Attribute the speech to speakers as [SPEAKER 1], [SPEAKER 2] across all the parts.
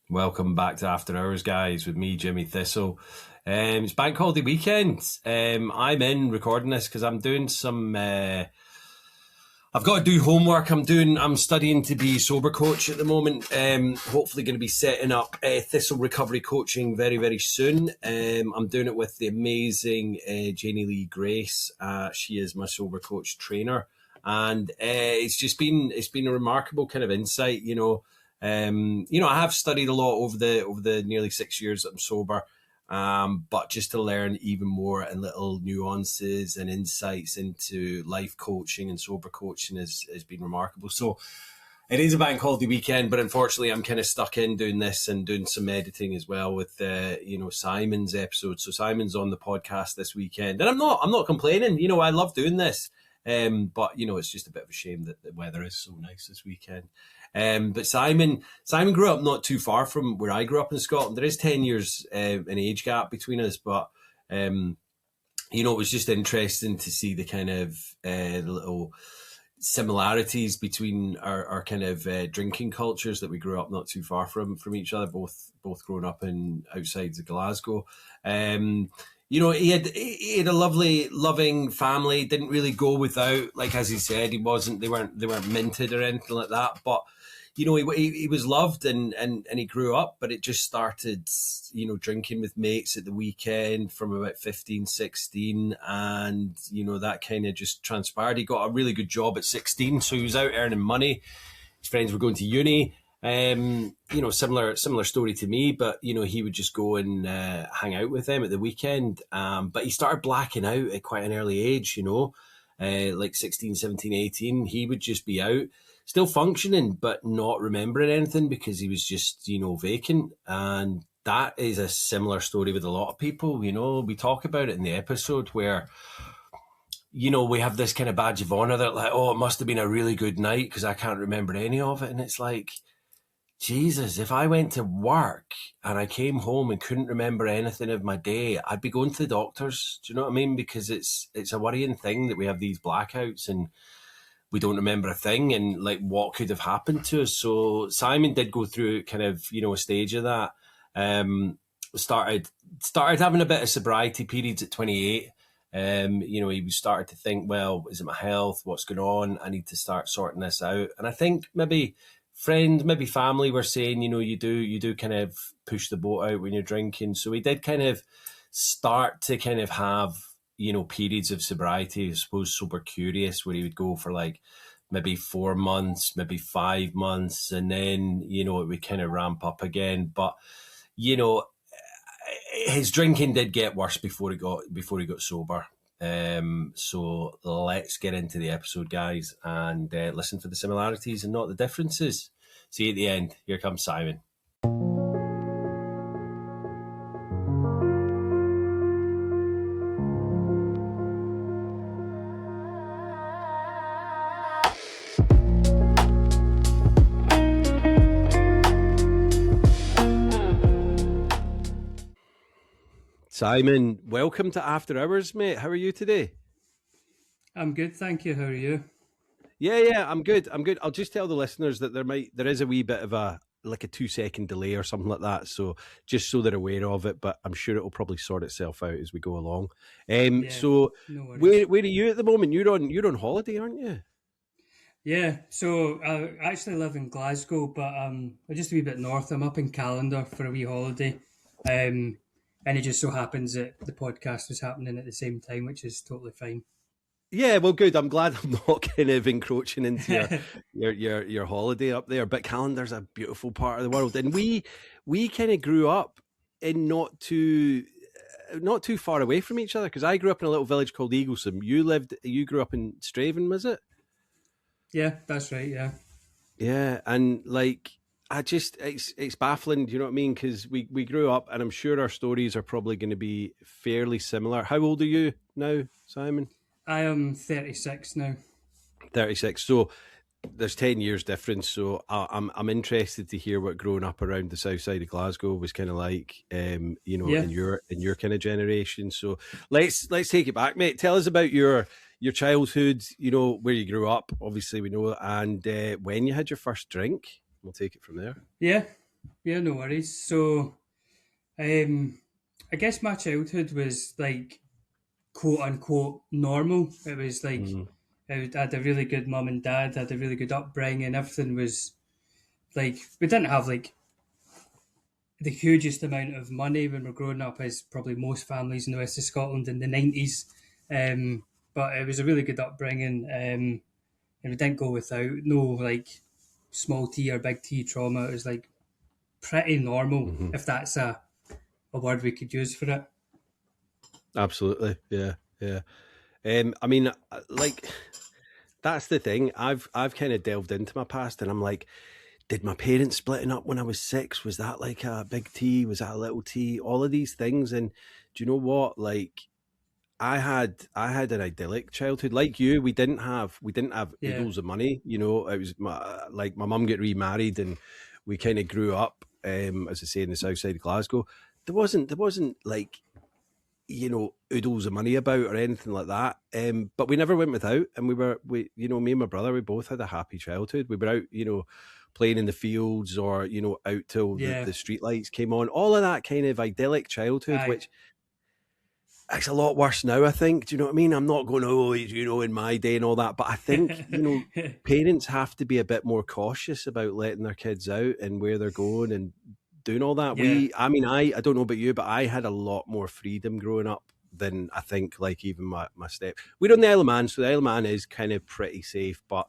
[SPEAKER 1] Welcome back to After Hours, guys, with me, Jimmy Thistle. It's bank holiday weekend. I'm in recording this because I'm doing some. I've got to do homework. I'm studying to be sober coach at the moment. Hopefully, going to be setting up Thistle recovery coaching very, very soon. I'm doing it with the amazing Janie Lee Grace. She is my sober coach trainer, and it's been a remarkable kind of insight. I have studied a lot over the nearly 6 years that I'm sober, but just to learn even more and little nuances and insights into life coaching and sober coaching has been remarkable. So it is a bank holiday weekend, but unfortunately I'm kind of stuck in doing this and doing some editing as well with Simon's episode. So Simon's on the podcast this weekend, and I'm not complaining. I love doing this. But it's just a bit of a shame that the weather is so nice this weekend. But Simon grew up not too far from where I grew up in Scotland. There is 10 years an age gap between us, but it was just interesting to see the kind of little similarities between our kind of drinking cultures that we grew up not too far from each other, both growing up in outside of Glasgow. He had a lovely, loving family. Didn't really go without, like as he said, they weren't minted or anything like that. But he was loved and he grew up. But it just started, drinking with mates at the weekend from about 15, 16, and that kind of just transpired. He got a really good job at 16, so he was out earning money. His friends were going to uni. Similar story to me, but he would just go and hang out with them at the weekend. But he started blacking out at quite an early age, like 16, 17, 18. He would just be out, still functioning, but not remembering anything because he was just, vacant. And that is a similar story with a lot of people. We talk about it in the episode where we have this kind of badge of honor that like, oh, it must have been a really good night because I can't remember any of it. And it's like, Jesus, if I went to work and I came home and couldn't remember anything of my day, I'd be going to the doctors. Do you know what I mean? Because it's a worrying thing that we have these blackouts and we don't remember a thing and like what could have happened to us. So Simon did go through kind of, a stage of that. Started having a bit of sobriety periods at 28. He started to think, well, is it my health? What's going on? I need to start sorting this out. And I think maybe friends, maybe family were saying, you do kind of push the boat out when you're drinking. So we did kind of start to kind of have, periods of sobriety, I suppose, sober curious, where he would go for like maybe 4 months, maybe 5 months, and then, it would kind of ramp up again. But, his drinking did get worse before he got sober. So let's get into the episode, guys, and listen for the similarities and not the differences. See you at the end. Here comes Simon. Simon, welcome to After Hours, mate. How are you today?
[SPEAKER 2] I'm good, thank you. How are you?
[SPEAKER 1] Yeah, I'm good. I'll just tell the listeners that there is a wee bit of a 2-second delay or something like that. So just so they're aware of it, but I'm sure it'll probably sort itself out as we go along. So
[SPEAKER 2] no
[SPEAKER 1] where are you at the moment? You're on holiday, aren't you?
[SPEAKER 2] Yeah, so I actually live in Glasgow, but I'm just a wee bit north. I'm up in Calendar for a wee holiday. And it just so happens that the podcast was happening at the same time, which is totally fine.
[SPEAKER 1] Yeah, well, good. I'm glad I'm not kind of encroaching into your holiday up there. But Calendar's a beautiful part of the world, and we kind of grew up in not too far away from each other because I grew up in a little village called Eaglesham. You grew up in Straven, was it?
[SPEAKER 2] Yeah, that's right. Yeah.
[SPEAKER 1] Yeah, and like it's baffling. Do you know what I mean? Because we grew up, and I'm sure our stories are probably going to be fairly similar. How old are you now, Simon?
[SPEAKER 2] I am 36 now.
[SPEAKER 1] 36. So there's 10 years difference. So I'm interested to hear what growing up around the south side of Glasgow was kind of like, in your kind of generation. So let's take it back, mate. Tell us about your childhood. Where you grew up. Obviously, we know, and when you had your first drink. We'll take it from there.
[SPEAKER 2] Yeah. Yeah, no worries. So, um, I guess my childhood was like quote unquote normal. It was like
[SPEAKER 1] Mm.
[SPEAKER 2] I had a really good mum and dad, had a really good upbringing. Everything was like we didn't have like the hugest amount of money when we're growing up, as probably most families in the west of Scotland in the 90s. Um, but it was a really good upbringing, and we didn't go without no like small T or big T trauma. It was like pretty normal,
[SPEAKER 1] Hmm.
[SPEAKER 2] if that's a word we could use for it.
[SPEAKER 1] Absolutely, yeah, yeah. I mean, like that's the thing. I've kind of delved into my past, and I'm like, did my parents splitting up when I was 6? Was that like a big T? Was that a little T? All of these things, and do you know what? Like, I had an idyllic childhood. Like you, we didn't have
[SPEAKER 2] Yeah,
[SPEAKER 1] oodles of money. You know, it was my mum get remarried, and we kind of grew up, as I say, in the south side of Glasgow. There wasn't like oodles of money about or anything like that. But we never went without, and me and my brother, we both had a happy childhood. We were out, playing in the fields or, out till
[SPEAKER 2] yeah,
[SPEAKER 1] the street lights came on. All of that kind of idyllic childhood,
[SPEAKER 2] aye,
[SPEAKER 1] which it's a lot worse now, I think. Do you know what I mean? I'm not going, oh, in my day and all that. But I think, parents have to be a bit more cautious about letting their kids out and where they're going and doing all that.
[SPEAKER 2] yeah,
[SPEAKER 1] I don't know about you, but I had a lot more freedom growing up than I think, like, even my step. We're on the Isle of Man, so the Isle of Man is kind of pretty safe. But,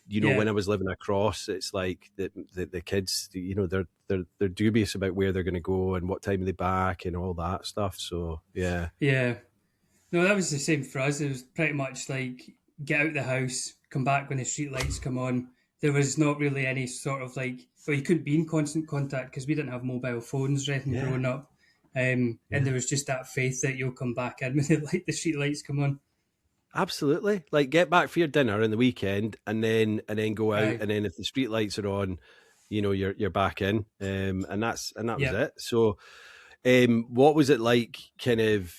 [SPEAKER 2] yeah,
[SPEAKER 1] when I was living across, it's like the kids, they're dubious about where they're going to go and what time are they back and all that stuff. So, yeah.
[SPEAKER 2] yeah. No, that was the same for us. It was pretty much like get out the house, come back when the street lights come on. There was not really any sort of like, well, you couldn't be in constant contact because we didn't have mobile phones or anything
[SPEAKER 1] Yeah.
[SPEAKER 2] growing up. And
[SPEAKER 1] Yeah.
[SPEAKER 2] there was just that faith that you'll come back in when the street lights come on.
[SPEAKER 1] Absolutely. Like, get back for your dinner in the weekend and then go out,
[SPEAKER 2] Aye,
[SPEAKER 1] and then if the street lights are on, you're back in. And that was
[SPEAKER 2] yep.
[SPEAKER 1] it. So what was it like, kind of,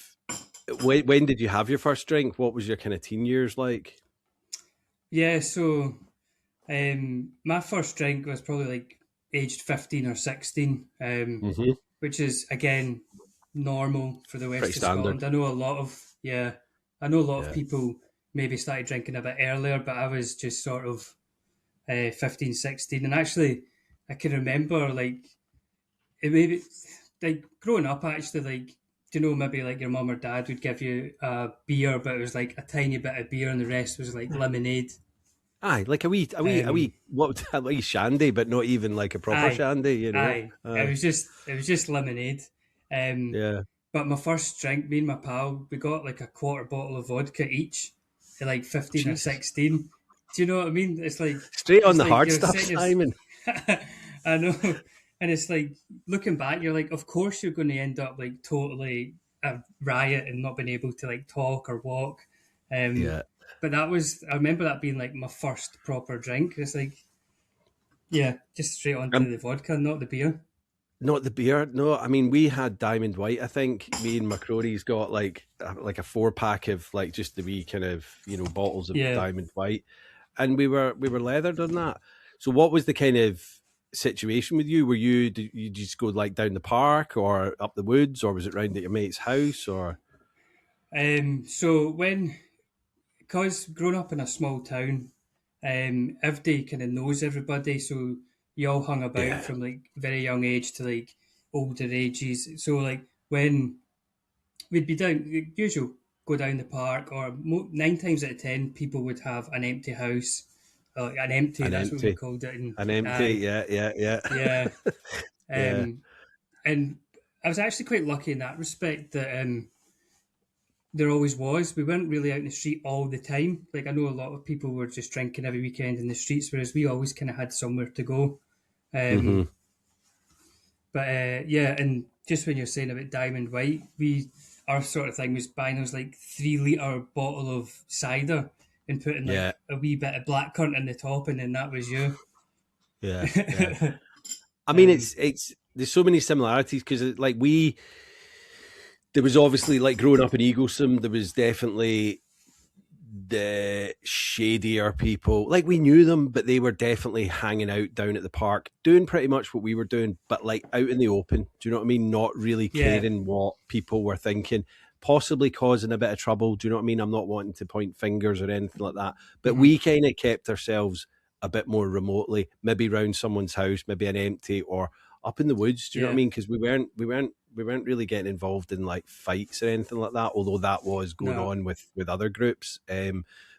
[SPEAKER 1] when did you have your first drink? What was your kind of teen years like?
[SPEAKER 2] Yeah, so my first drink was probably like aged 15 or 16,
[SPEAKER 1] Hmm.
[SPEAKER 2] which is again normal for the
[SPEAKER 1] Pretty
[SPEAKER 2] west of
[SPEAKER 1] standard.
[SPEAKER 2] Scotland. I know a lot of
[SPEAKER 1] Yeah.
[SPEAKER 2] people maybe started drinking a bit earlier, but I was just sort of 15, 16. And actually, I can remember like it maybe like growing up, actually, like, do you know, maybe like your mum or dad would give you a beer, but it was like a tiny bit of beer and the rest was like lemonade.
[SPEAKER 1] Aye, like
[SPEAKER 2] Um,
[SPEAKER 1] what a wee shandy, but not even like a proper
[SPEAKER 2] aye,
[SPEAKER 1] shandy.
[SPEAKER 2] aye.
[SPEAKER 1] Aye.
[SPEAKER 2] It was just lemonade. Um,
[SPEAKER 1] Yeah.
[SPEAKER 2] but my first drink, me and my pal, we got like a quarter bottle of vodka each at like 15 or
[SPEAKER 1] Jesus.
[SPEAKER 2] 16. Do you know what I mean?
[SPEAKER 1] Straight on
[SPEAKER 2] It's
[SPEAKER 1] the
[SPEAKER 2] like
[SPEAKER 1] hard
[SPEAKER 2] you're
[SPEAKER 1] stuff,
[SPEAKER 2] setting
[SPEAKER 1] Simon.
[SPEAKER 2] I know. And it's like looking back, you're like, of course you're going to end up like totally a riot and not being able to like talk or walk. Um,
[SPEAKER 1] Yeah.
[SPEAKER 2] but I remember that being like my first proper drink. It's like, yeah, just straight onto the vodka, not the beer.
[SPEAKER 1] Not the beer. No, I mean, we had Diamond White. I think me and McCrory's got like a 4-pack of like just the wee kind of bottles of
[SPEAKER 2] Yeah.
[SPEAKER 1] Diamond White, and we were leathered on that. So, what was the kind of situation with you? Did you just go like down the park or up the woods, or was it round at your mate's house? Or
[SPEAKER 2] So because growing up in a small town, everybody kind of knows everybody. So you all hung about
[SPEAKER 1] yeah,
[SPEAKER 2] from like very young age to like older ages. So like when we'd be down, the usual go down the park, or 9 times out of 10, people would have an empty house, an empty.
[SPEAKER 1] an
[SPEAKER 2] That's what we
[SPEAKER 1] empty,
[SPEAKER 2] called it. And
[SPEAKER 1] an empty. Yeah, yeah, yeah,
[SPEAKER 2] yeah,
[SPEAKER 1] yeah.
[SPEAKER 2] um, and I was actually quite lucky in that respect that there always was. We weren't really out in the street all the time. Like I know a lot of people were just drinking every weekend in the streets, whereas we always kind of had somewhere to go.
[SPEAKER 1] Hmm.
[SPEAKER 2] Um, but yeah, and just when you're saying about Diamond White, our sort of thing was buying us like 3 litre bottle of cider and putting
[SPEAKER 1] Yeah,
[SPEAKER 2] like a wee bit of blackcurrant in the top, and then that was you.
[SPEAKER 1] yeah, yeah. I mean,
[SPEAKER 2] um,
[SPEAKER 1] it's there's so many similarities because like there was obviously, like, growing up in Eaglesham, there was definitely the shadier people. Like, we knew them, but they were definitely hanging out down at the park, doing pretty much what we were doing, but like out in the open. Do you know what I mean? Not really
[SPEAKER 2] Yeah.
[SPEAKER 1] caring what people were thinking, possibly causing a bit of trouble. Do you know what I mean? I'm not wanting to point fingers or anything like that, but
[SPEAKER 2] Hmm.
[SPEAKER 1] we kind of kept ourselves a bit more remotely, maybe round someone's house, maybe an empty, or up in the woods. Do you know what I
[SPEAKER 2] Yeah.
[SPEAKER 1] mean? Because we weren't really getting involved in like fights or anything like that, although that was going
[SPEAKER 2] No.
[SPEAKER 1] on with other groups.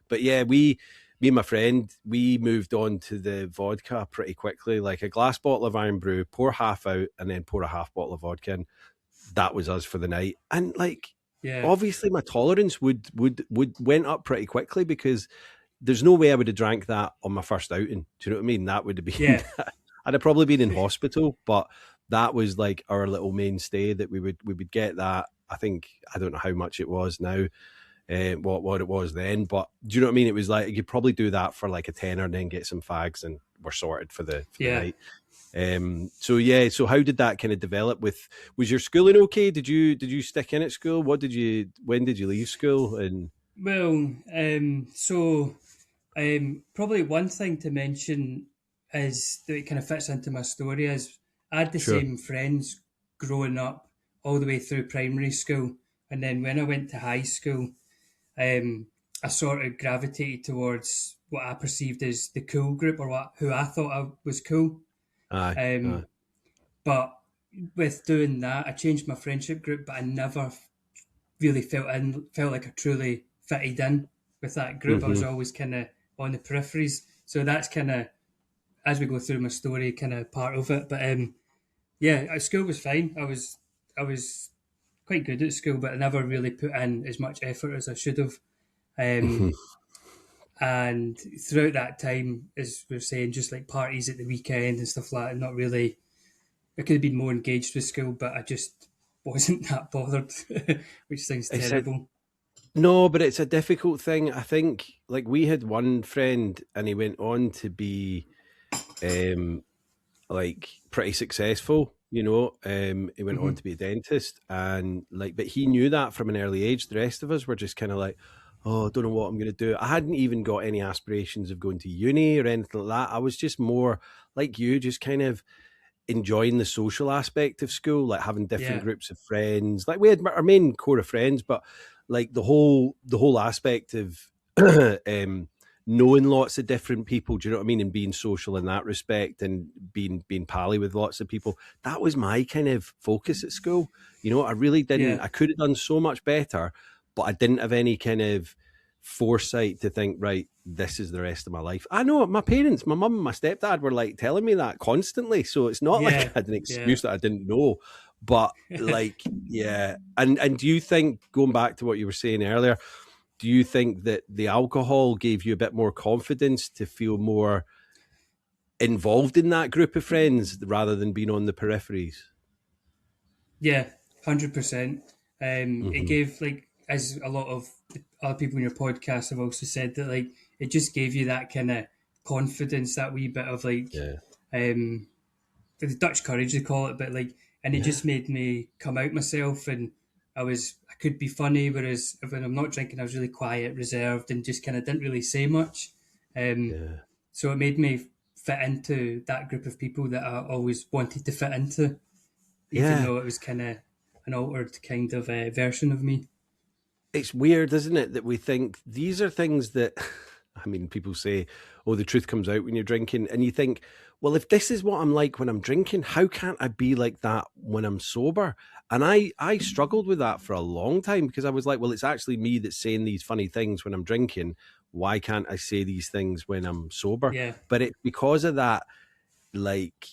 [SPEAKER 1] But yeah, me and my friend, we moved on to the vodka pretty quickly. Like a glass bottle of Iron Brew, pour half out, and then pour a half bottle of vodka in. That was us for the night. And like,
[SPEAKER 2] Yeah.
[SPEAKER 1] obviously, my tolerance would went up pretty quickly, because there's no way I would have drank that on my first outing. Do you know what I mean? That would have been,
[SPEAKER 2] Yeah.
[SPEAKER 1] I'd have probably been in hospital, but that was like our little mainstay, that we would get that. I think, I don't know how much it was now, what it was then, but do you know what I mean? It was like, you could probably do that for like a tenner and then get some fags, and we're sorted for the
[SPEAKER 2] Yeah.
[SPEAKER 1] night. So yeah, so how did that kind of develop with, was your schooling okay? Did you stick in at school? When did you leave school? And
[SPEAKER 2] Well, probably one thing to mention is that it kind of fits into my story is I had the
[SPEAKER 1] sure.
[SPEAKER 2] same friends growing up all the way through primary school, and then when I went to high school, I sort of gravitated towards what I perceived as the cool group, or who I thought I was cool.
[SPEAKER 1] Aye, aye.
[SPEAKER 2] Um, but with doing that, I changed my friendship group, but I never really felt like I truly fitted in with that group. I was
[SPEAKER 1] Mm-hmm.
[SPEAKER 2] always kind of on the peripheries. So that's kind of, as we go through my story, kind of part of it. But yeah, school was fine. I was quite good at school, but I never really put in as much effort as I should have.
[SPEAKER 1] Mm-hmm.
[SPEAKER 2] Um, and throughout that time, as we were saying, just like parties at the weekend and stuff like that, not really. I could have been more engaged with school, but I just wasn't that bothered, which sounds
[SPEAKER 1] It's a
[SPEAKER 2] terrible.
[SPEAKER 1] No, but it's a difficult thing. I think, like, we had one friend, and he went on to be um like pretty successful, you know. He went on
[SPEAKER 2] Hmm.
[SPEAKER 1] to be a dentist, and like, but he knew that from an early age. The rest of us were just kind of like, oh, I don't know what I'm going to do. I hadn't even got any aspirations of going to uni or anything like that. I was just more like you, just kind of enjoying the social aspect of school, like having different
[SPEAKER 2] Yeah,
[SPEAKER 1] groups of friends. Like, we had our main core of friends, but like the whole aspect of um knowing lots of different people, do you know what I mean, and being social in that respect, and being pally with lots of people, that was my kind of focus at school. You know, I really didn't,
[SPEAKER 2] yeah,
[SPEAKER 1] I could have done so much better, but I didn't have any kind of foresight to think, right, this is the rest of my life. I know my parents, my mum and my stepdad were like telling me that constantly, so it's not like
[SPEAKER 2] yeah,
[SPEAKER 1] I had an
[SPEAKER 2] yeah.
[SPEAKER 1] excuse that I didn't know. But like, yeah. And do you think, going back to what you were saying earlier, do you think that the alcohol gave you a bit more confidence to feel more involved in that group of friends rather than being on the peripheries?
[SPEAKER 2] Yeah, 100%. It
[SPEAKER 1] Mm-hmm.
[SPEAKER 2] gave, like, as a lot of other people in your podcast have also said, that like it just gave you that kind of confidence, that wee bit of like
[SPEAKER 1] Yeah.
[SPEAKER 2] um the Dutch courage they call it, but like, and it
[SPEAKER 1] Yeah.
[SPEAKER 2] just made me come out myself, and I could be funny, whereas when I'm not drinking, I was really quiet, reserved, and just kind of didn't really say much. Um,
[SPEAKER 1] Yeah.
[SPEAKER 2] so it made me fit into that group of people that I always wanted to fit into, even
[SPEAKER 1] Yeah.
[SPEAKER 2] though it was kind of an altered kind of version of me.
[SPEAKER 1] It's weird, isn't it, that we think these are things that, I mean, people say, oh, the truth comes out when you're drinking. And you think, well, if this is what I'm like when I'm drinking, how can't I be like that when I'm sober? And I struggled with that for a long time, because I was like, well, it's actually me that's saying these funny things when I'm drinking. Why can't I say these things when I'm sober?
[SPEAKER 2] Yeah,
[SPEAKER 1] But it's because of that, like,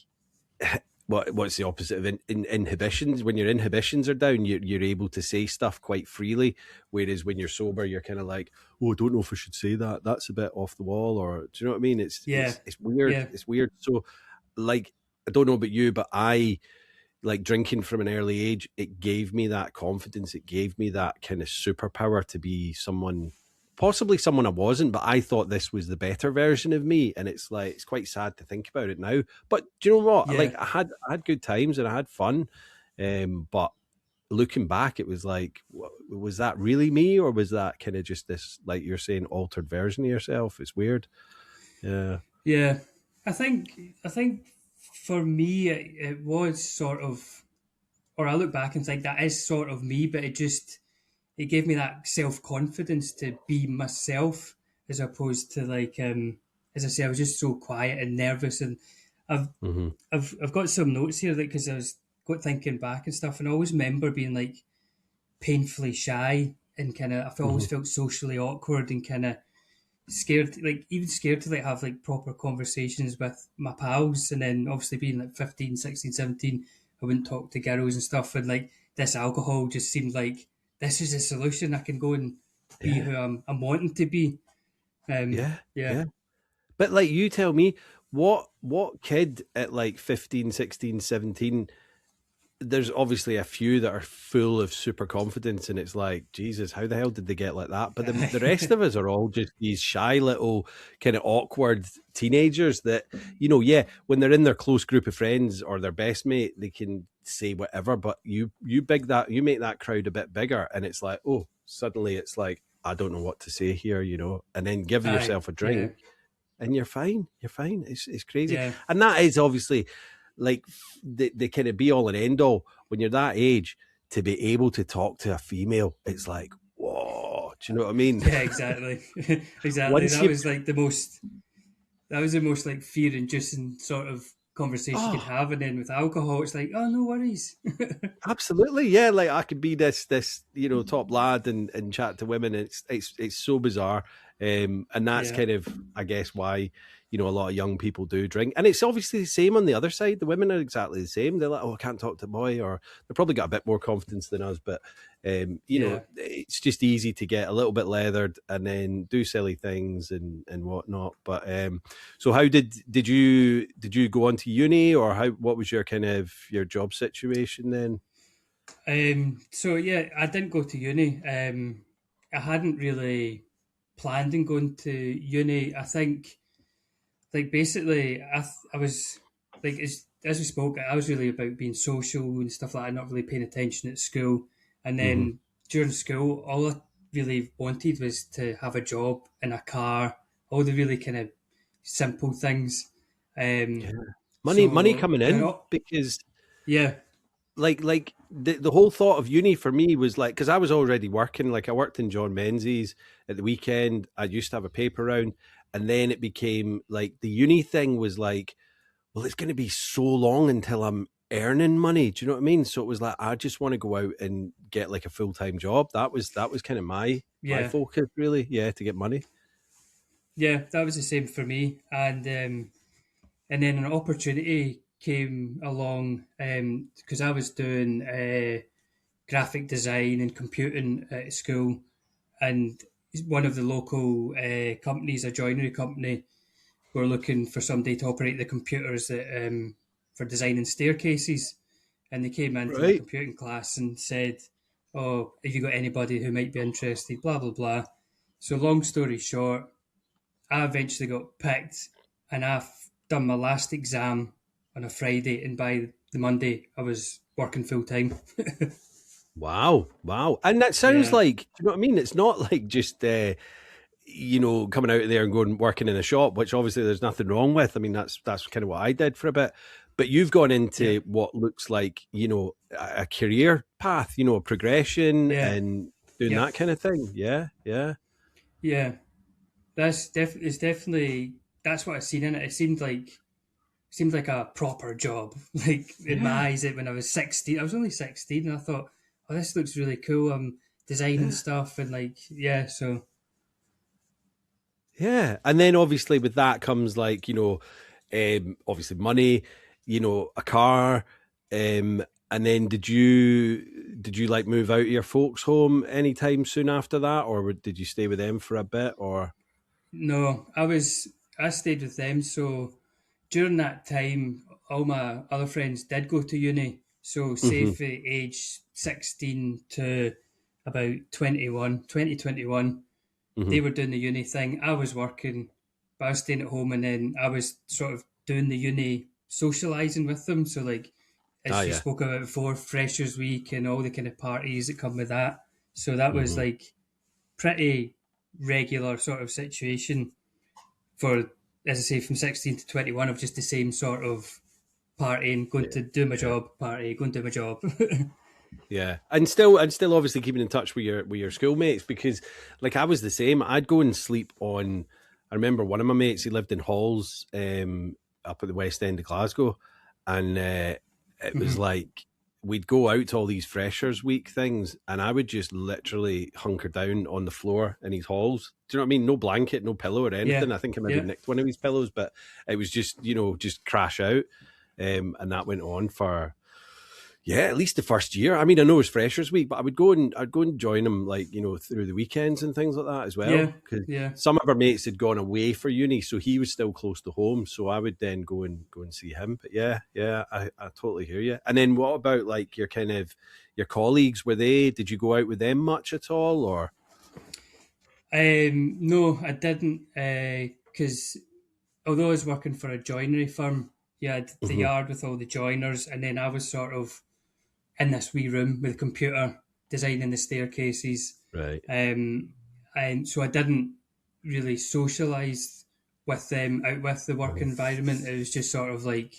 [SPEAKER 1] what's the opposite of inhibitions? When your inhibitions are down, you're able to say stuff quite freely, whereas when you're sober, you're kind of like, oh, I don't know if I should say that, that's a bit off the wall, or do you know what I mean? it's
[SPEAKER 2] yeah,
[SPEAKER 1] it's it's weird,
[SPEAKER 2] yeah,
[SPEAKER 1] it's weird. So, like, I don't know about you, but I, like, drinking from an early age, it gave me that confidence. It gave me that kind of superpower to be someone, possibly someone I wasn't, but I thought this was the better version of me. And it's like, it's quite sad to think about it now. But do you know what?
[SPEAKER 2] yeah,
[SPEAKER 1] Like, I had good times and I had fun. But looking back, it was like, was that really me, or was that kind of just this, like you're saying, altered version of yourself? It's weird. Yeah.
[SPEAKER 2] Yeah, I think for me it was sort of, or I look back and think that is sort of me, but it gave me that self confidence to be myself as opposed to like as I say, I was just so quiet and nervous, and I've
[SPEAKER 1] Mm-hmm.
[SPEAKER 2] I've got some notes here because I was got thinking back and stuff, and I always remember being like painfully shy and kind of
[SPEAKER 1] Mm-hmm.
[SPEAKER 2] always felt socially awkward and kind of scared, like even scared to like have like proper conversations with my pals. And then obviously being like 15, 16, 17, I wouldn't talk to girls and stuff, and like this alcohol just seemed like this is a solution. I can go and be
[SPEAKER 1] Yeah.
[SPEAKER 2] who I'm wanting to be.
[SPEAKER 1] Yeah.
[SPEAKER 2] Yeah.
[SPEAKER 1] Yeah. But like, you tell me, what kid at like 15, 16, 17? There's obviously a few that are full of super confidence, and it's like, Jesus, how the hell did they get like that? But the rest of us are all just these shy little kind of awkward teenagers that, yeah, when they're in their close group of friends or their best mate, they can say whatever, but you make that crowd a bit bigger, and it's like, oh, suddenly it's like, I don't know what to say here, and then give
[SPEAKER 2] Aye.
[SPEAKER 1] yourself a
[SPEAKER 2] Yeah.
[SPEAKER 1] drink and you're fine. You're fine. It's crazy.
[SPEAKER 2] Yeah.
[SPEAKER 1] And that is obviously like the kind of be all and end all when you're that age, to be able to talk to a female. It's like, whoa, do you know what I mean?
[SPEAKER 2] Yeah. Exactly. Exactly.
[SPEAKER 1] Once you,
[SPEAKER 2] That was the most like fear inducing sort of conversation you could
[SPEAKER 1] oh,
[SPEAKER 2] have. And then with alcohol, it's like, oh, no worries.
[SPEAKER 1] absolutely, yeah. Like I could be this top lad and chat to women. It's so bizarre, and that's
[SPEAKER 2] Yeah.
[SPEAKER 1] kind of, I guess, why a lot of young people do drink. And it's obviously the same on the other side. The women are exactly the same. They're like, oh, I can't talk to a boy, or they've probably got a bit more confidence than us. But
[SPEAKER 2] Yeah.
[SPEAKER 1] it's just easy to get a little bit leathered and then do silly things and whatnot. But so how did you go on to uni, or what was your kind of your job situation then?
[SPEAKER 2] So yeah, I didn't go to uni. I hadn't really planned on going to uni. I think, like basically, I was like as we spoke, I was really about being social and stuff like that, not really paying attention at school. And
[SPEAKER 1] Hmm.
[SPEAKER 2] then during school, all I really wanted was to have a job and a car, all the really kind of simple things.
[SPEAKER 1] Yeah,
[SPEAKER 2] Um,
[SPEAKER 1] money
[SPEAKER 2] so
[SPEAKER 1] coming
[SPEAKER 2] and
[SPEAKER 1] in, because
[SPEAKER 2] yeah,
[SPEAKER 1] like the whole thought of uni for me was like, because I was already working, like I worked in John Menzies at the weekend. I used to have a paper round, and then it became like the uni thing was like, well, it's going to be so long until I'm earning money. Do you know what I mean? So it was like, I just want to go out and get like a full-time job. That was kind of my
[SPEAKER 2] yeah,
[SPEAKER 1] focus, really. Yeah, to get money.
[SPEAKER 2] yeah, that was the same for me. And then an opportunity came along because I was doing graphic design and computing at school, and one of the local companies, a joinery company, were looking for somebody to operate the computers for designing staircases. And they came into my
[SPEAKER 1] Right.
[SPEAKER 2] computing class and said, "Oh, have you got anybody who might be interested?" Blah blah blah. So long story short, I eventually got picked, and I've done my last exam on a Friday, and by the Monday I was working full time.
[SPEAKER 1] Wow. Wow. And that sounds
[SPEAKER 2] Yeah,
[SPEAKER 1] like, do you know what I mean? It's not like just coming out of there and going working in a shop, which obviously there's nothing wrong with. I mean, that's kind of what I did for a bit. But you've gone
[SPEAKER 2] yeah,
[SPEAKER 1] into what looks like, a career path, a progression
[SPEAKER 2] yeah,
[SPEAKER 1] and doing
[SPEAKER 2] yep,
[SPEAKER 1] that kind of thing. Yeah, yeah.
[SPEAKER 2] yeah. It's definitely that's what I seen in it. It seemed like a proper job. Like in my
[SPEAKER 1] Yeah,
[SPEAKER 2] eyes, it when I was 16, I was only 16, and I thought, oh, this looks really cool. I'm designing
[SPEAKER 1] yeah.
[SPEAKER 2] stuff, and like, yeah, so
[SPEAKER 1] Yeah. And then obviously with that comes like, obviously money, a car. And then did you like move out of your folks' home anytime soon after that, or did you stay with them for a bit, or?
[SPEAKER 2] no, I stayed with them. So during that time, all my other friends did go to uni. So say
[SPEAKER 1] Hmm.
[SPEAKER 2] for age 16 to about 21, 2021,
[SPEAKER 1] Hmm.
[SPEAKER 2] they were doing the uni thing. I was working, but I was staying at home, and then I was sort of doing the uni socializing with them. So like as you spoke about before, Freshers Week and all the kind of parties that come with that. So that was like pretty regular sort of situation for, as I say, from 16 to 21 of just the same sort of partying, going to do my job, party, going to do my job.
[SPEAKER 1] Yeah, and still obviously keeping in touch with your schoolmates, because like I was the same. I'd go and sleep on. I remember one of my mates. He lived in Halls, up at the west end of Glasgow, and it was like we'd go out to all these Freshers Week things, and I would just literally hunker down on the floor in his halls. Do you know what I mean? No blanket, no pillow or anything. I think I maybe nicked one of his pillows, but it was just just crash out, and that went on for. Yeah, at least the first year. I mean, I know it was Freshers Week, but I'd go and join them, like, through the weekends and things like that as well. Because some of our mates had gone away for uni, so he was still close to home. So I would then go and see him. But I totally hear you. And then what about like your colleagues? Did you go out with them much at all, or?
[SPEAKER 2] No, I didn't. Because although I was working for a joinery firm, you had the yard with all the joiners, and then I was sort of in this wee room with a computer designing the staircases.
[SPEAKER 1] Right.
[SPEAKER 2] And so I didn't really socialise with them out with the work environment. It was just sort of like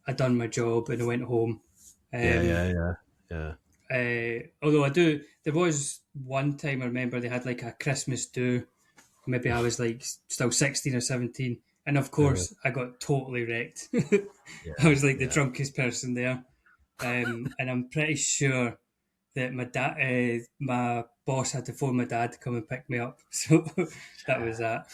[SPEAKER 2] I'd done my job and I went home.
[SPEAKER 1] Yeah.
[SPEAKER 2] Although there was one time I remember they had like a Christmas do. Maybe I was like still 16 or 17. And of course, I got totally wrecked. I was like the drunkest person there. And I'm pretty sure that my boss had to phone my dad to come and pick me up. So that was that.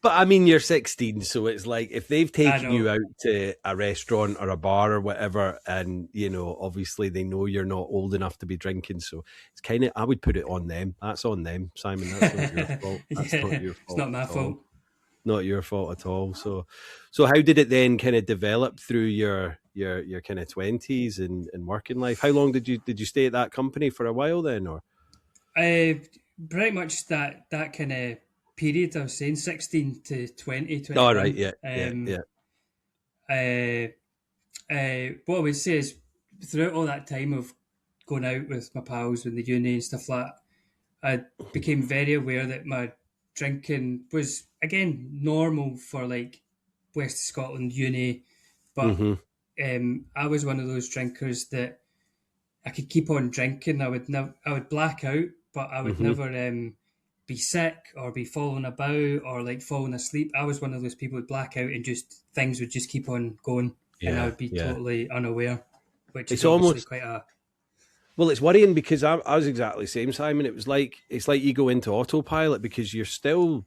[SPEAKER 1] But I mean, you're 16, so it's like if they've taken you out to a restaurant or a bar or whatever, and obviously they know you're not old enough to be drinking, so it's kind of, I would put it on them. That's on them, Simon. That's not your fault. That's not your fault.
[SPEAKER 2] It's not my fault.
[SPEAKER 1] Not your fault at all. So how did it then kind of develop through your kind of 20s and working life? How long did you stay at that company for a while then, or?
[SPEAKER 2] Pretty much that kind of period I was saying, 16 to 20, 21.
[SPEAKER 1] Oh, right, yeah.
[SPEAKER 2] What I would say is throughout all that time of going out with my pals in the uni and stuff like that, I became very aware that my drinking was, again, normal for like West Scotland uni, but I was one of those drinkers that I could keep on drinking. I would black out, but I would never be sick or be falling about or like falling asleep. I was one of those people who would black out and just things would just keep on going, and I would be totally unaware, which is almost quite a...
[SPEAKER 1] Well, it's worrying because I was exactly the same, Simon. It's like you go into autopilot because you're still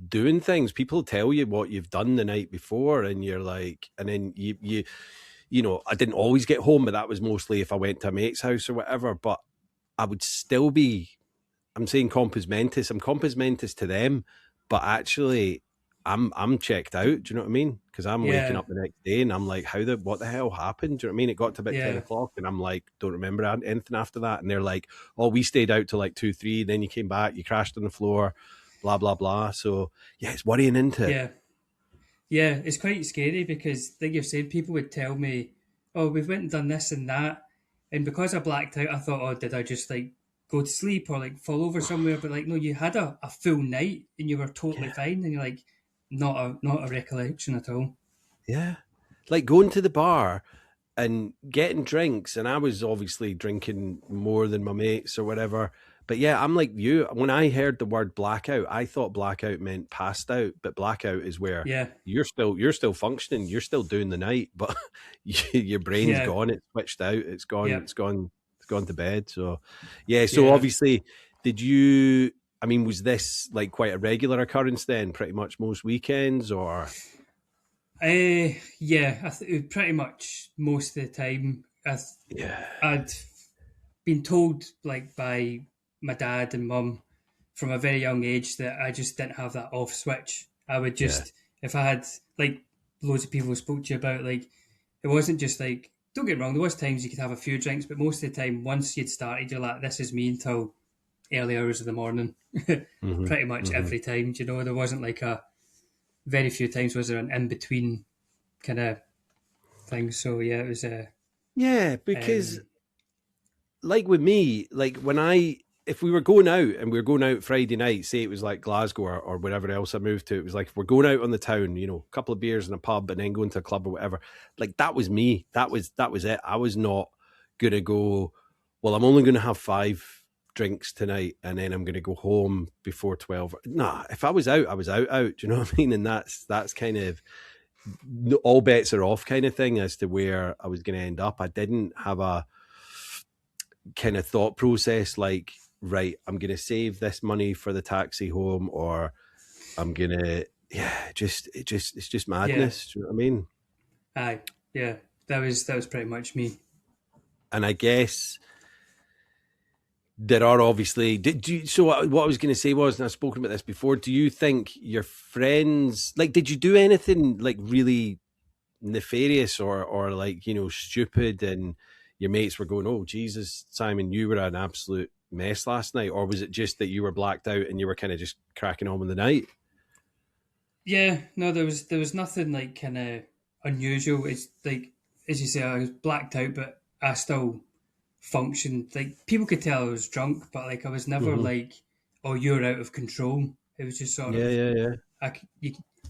[SPEAKER 1] doing things. People tell you what you've done the night before, and you're like, and then you I didn't always get home, but that was mostly if I went to a mate's house or whatever. But I would still be, I'm saying compos mentis. I'm compos mentis to them, but actually I'm checked out. Do you know what I mean? Because I'm waking up the next day and I'm like, what the hell happened? Do you know what I mean? It got to about 10 o'clock and I'm like, don't remember anything after that. And they're like, oh, we stayed out till like 2, 3. Then you came back, you crashed on the floor, blah, blah, blah. So yeah, it's worrying into it.
[SPEAKER 2] Yeah, it's quite scary because like you've said, people would tell me, oh, we've went and done this and that. And because I blacked out, I thought, oh, did I just like go to sleep or like fall over somewhere? But like, no, you had a full night and you were totally fine. And you're like, not a recollection at all.
[SPEAKER 1] Yeah. Like going to the bar and getting drinks. And I was obviously drinking more than my mates or whatever. But yeah, I'm like you. When I heard the word blackout, I thought blackout meant passed out. But blackout is where you're still functioning. You're still doing the night, but your brain's gone. It's switched out. It's gone. It's gone to bed. So So obviously, did you? I mean, was this like quite a regular occurrence then? Pretty much most weekends, or?
[SPEAKER 2] Pretty much most of the time. I'd been told like by my dad and mum from a very young age that I just didn't have that off switch. I would just, if I had, like loads of people spoke to you about, like, it wasn't just like, don't get me wrong, there was times you could have a few drinks, but most of the time, once you'd started, you're like, this is me until early hours of the morning. Pretty much every time, there wasn't like very few times was there an in-between kind of thing. So yeah, it was
[SPEAKER 3] Yeah, because
[SPEAKER 2] Um,
[SPEAKER 3] like with me, like if we were going out and we were going out Friday night, say it was like Glasgow or wherever else I moved to, it was like if we're going out on the town, a couple of beers in a pub and then going to a club or whatever. Like that was me. That was it. I was not gonna go, well, I'm only gonna have 5 drinks tonight and then I'm gonna go home before 12. Nah, if I was out, I was out. Do you know what I mean? And that's kind of all bets are off kind of thing as to where I was gonna end up. I didn't have a kind of thought process like, right, I'm going to save this money for the taxi home, or I'm going to, it's just
[SPEAKER 2] yeah,
[SPEAKER 3] madness. Do you know what I mean?
[SPEAKER 2] aye, yeah. That was pretty much me.
[SPEAKER 3] And I guess there are obviously, so what I was going to say was, and I've spoken about this before, do you think your friends, like, did you do anything like really nefarious or like, stupid, and your mates were going, oh, Jesus, Simon, you were an absolute mess last night? Or was it just that you were blacked out and you were kind of just cracking on with the night?
[SPEAKER 2] Yeah, no, there was nothing like kind of unusual. It's like, as you say, I was blacked out, but I still functioned. Like people could tell I was drunk, but like I was never
[SPEAKER 3] Mm-hmm.
[SPEAKER 2] like, "Oh, you're out of control." It was just sort
[SPEAKER 3] Yeah,
[SPEAKER 2] of,
[SPEAKER 3] yeah, yeah.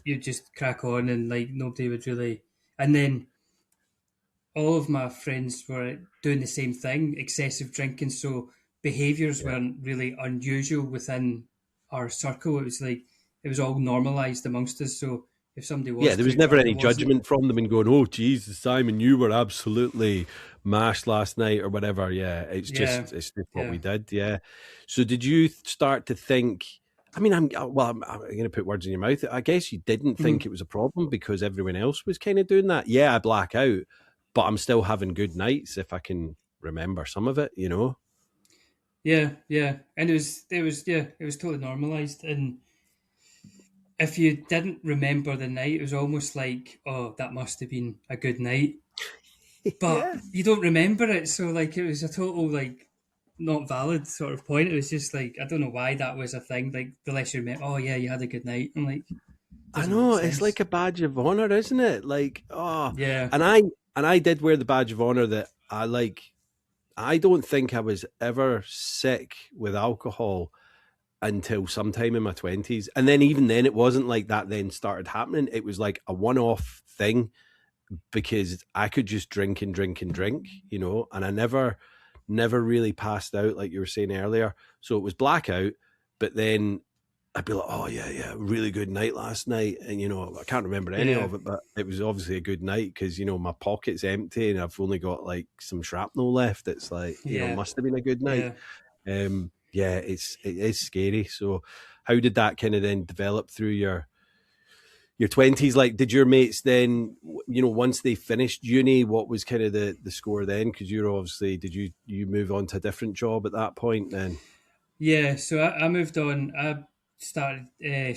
[SPEAKER 2] you just crack on, and like nobody would really. And then all of my friends were doing the same thing, excessive drinking. So behaviors
[SPEAKER 3] Yeah.
[SPEAKER 2] weren't really unusual within our circle. It was like it was all normalized amongst us. So if somebody
[SPEAKER 3] Yeah,
[SPEAKER 2] was
[SPEAKER 3] there was
[SPEAKER 2] too
[SPEAKER 3] never
[SPEAKER 2] drunk, it
[SPEAKER 3] any
[SPEAKER 2] wasn't.
[SPEAKER 3] judgment from them and going, oh, Jesus, Simon, you were absolutely mashed last night or whatever. Yeah,
[SPEAKER 2] Yeah,
[SPEAKER 3] it's just what
[SPEAKER 2] yeah.
[SPEAKER 3] we did. Yeah. So did you start to think, I mean, I'm going to put words in your mouth. I guess you didn't think
[SPEAKER 2] Mhm.
[SPEAKER 3] it was a problem because everyone else was kind of doing that. Yeah, I black out, but I'm still having good nights if I can remember some of it.
[SPEAKER 2] Yeah, yeah. And it was totally normalized. And if you didn't remember the night, it was almost like, oh, that must have been a good night. But
[SPEAKER 3] Yeah.
[SPEAKER 2] you don't remember it, so like it was a total like not valid sort of point. It was just like I don't know why that was a thing. Like the less you remember, oh yeah, you had a good night. I'm like,
[SPEAKER 3] I
[SPEAKER 2] doesn't make
[SPEAKER 3] know, it's
[SPEAKER 2] sense.
[SPEAKER 3] like a badge of honor, isn't it? Like, oh,
[SPEAKER 2] Yeah.
[SPEAKER 3] and I did wear the badge of honor that I like. I don't think I was ever sick with alcohol until sometime in my 20s. And then even then it wasn't like that then started happening. It was like a one-off thing because I could just drink and drink and drink, and I never really passed out like you were saying earlier. So it was blackout, but then I'd be like, oh yeah, yeah, really good night last night, and I can't remember any
[SPEAKER 2] Yeah.
[SPEAKER 3] of it, but it was obviously a good night because my pocket's empty and I've only got like some shrapnel left. It's like
[SPEAKER 2] Yeah.
[SPEAKER 3] must have been a good night.
[SPEAKER 2] Yeah.
[SPEAKER 3] Yeah, it is scary. So, how did that kind of then develop through your 20s? Like, did your mates then, once they finished uni, what was kind of the score then? Because you're obviously, did you move on to a different job at that point then?
[SPEAKER 2] Yeah. So I moved on. I started.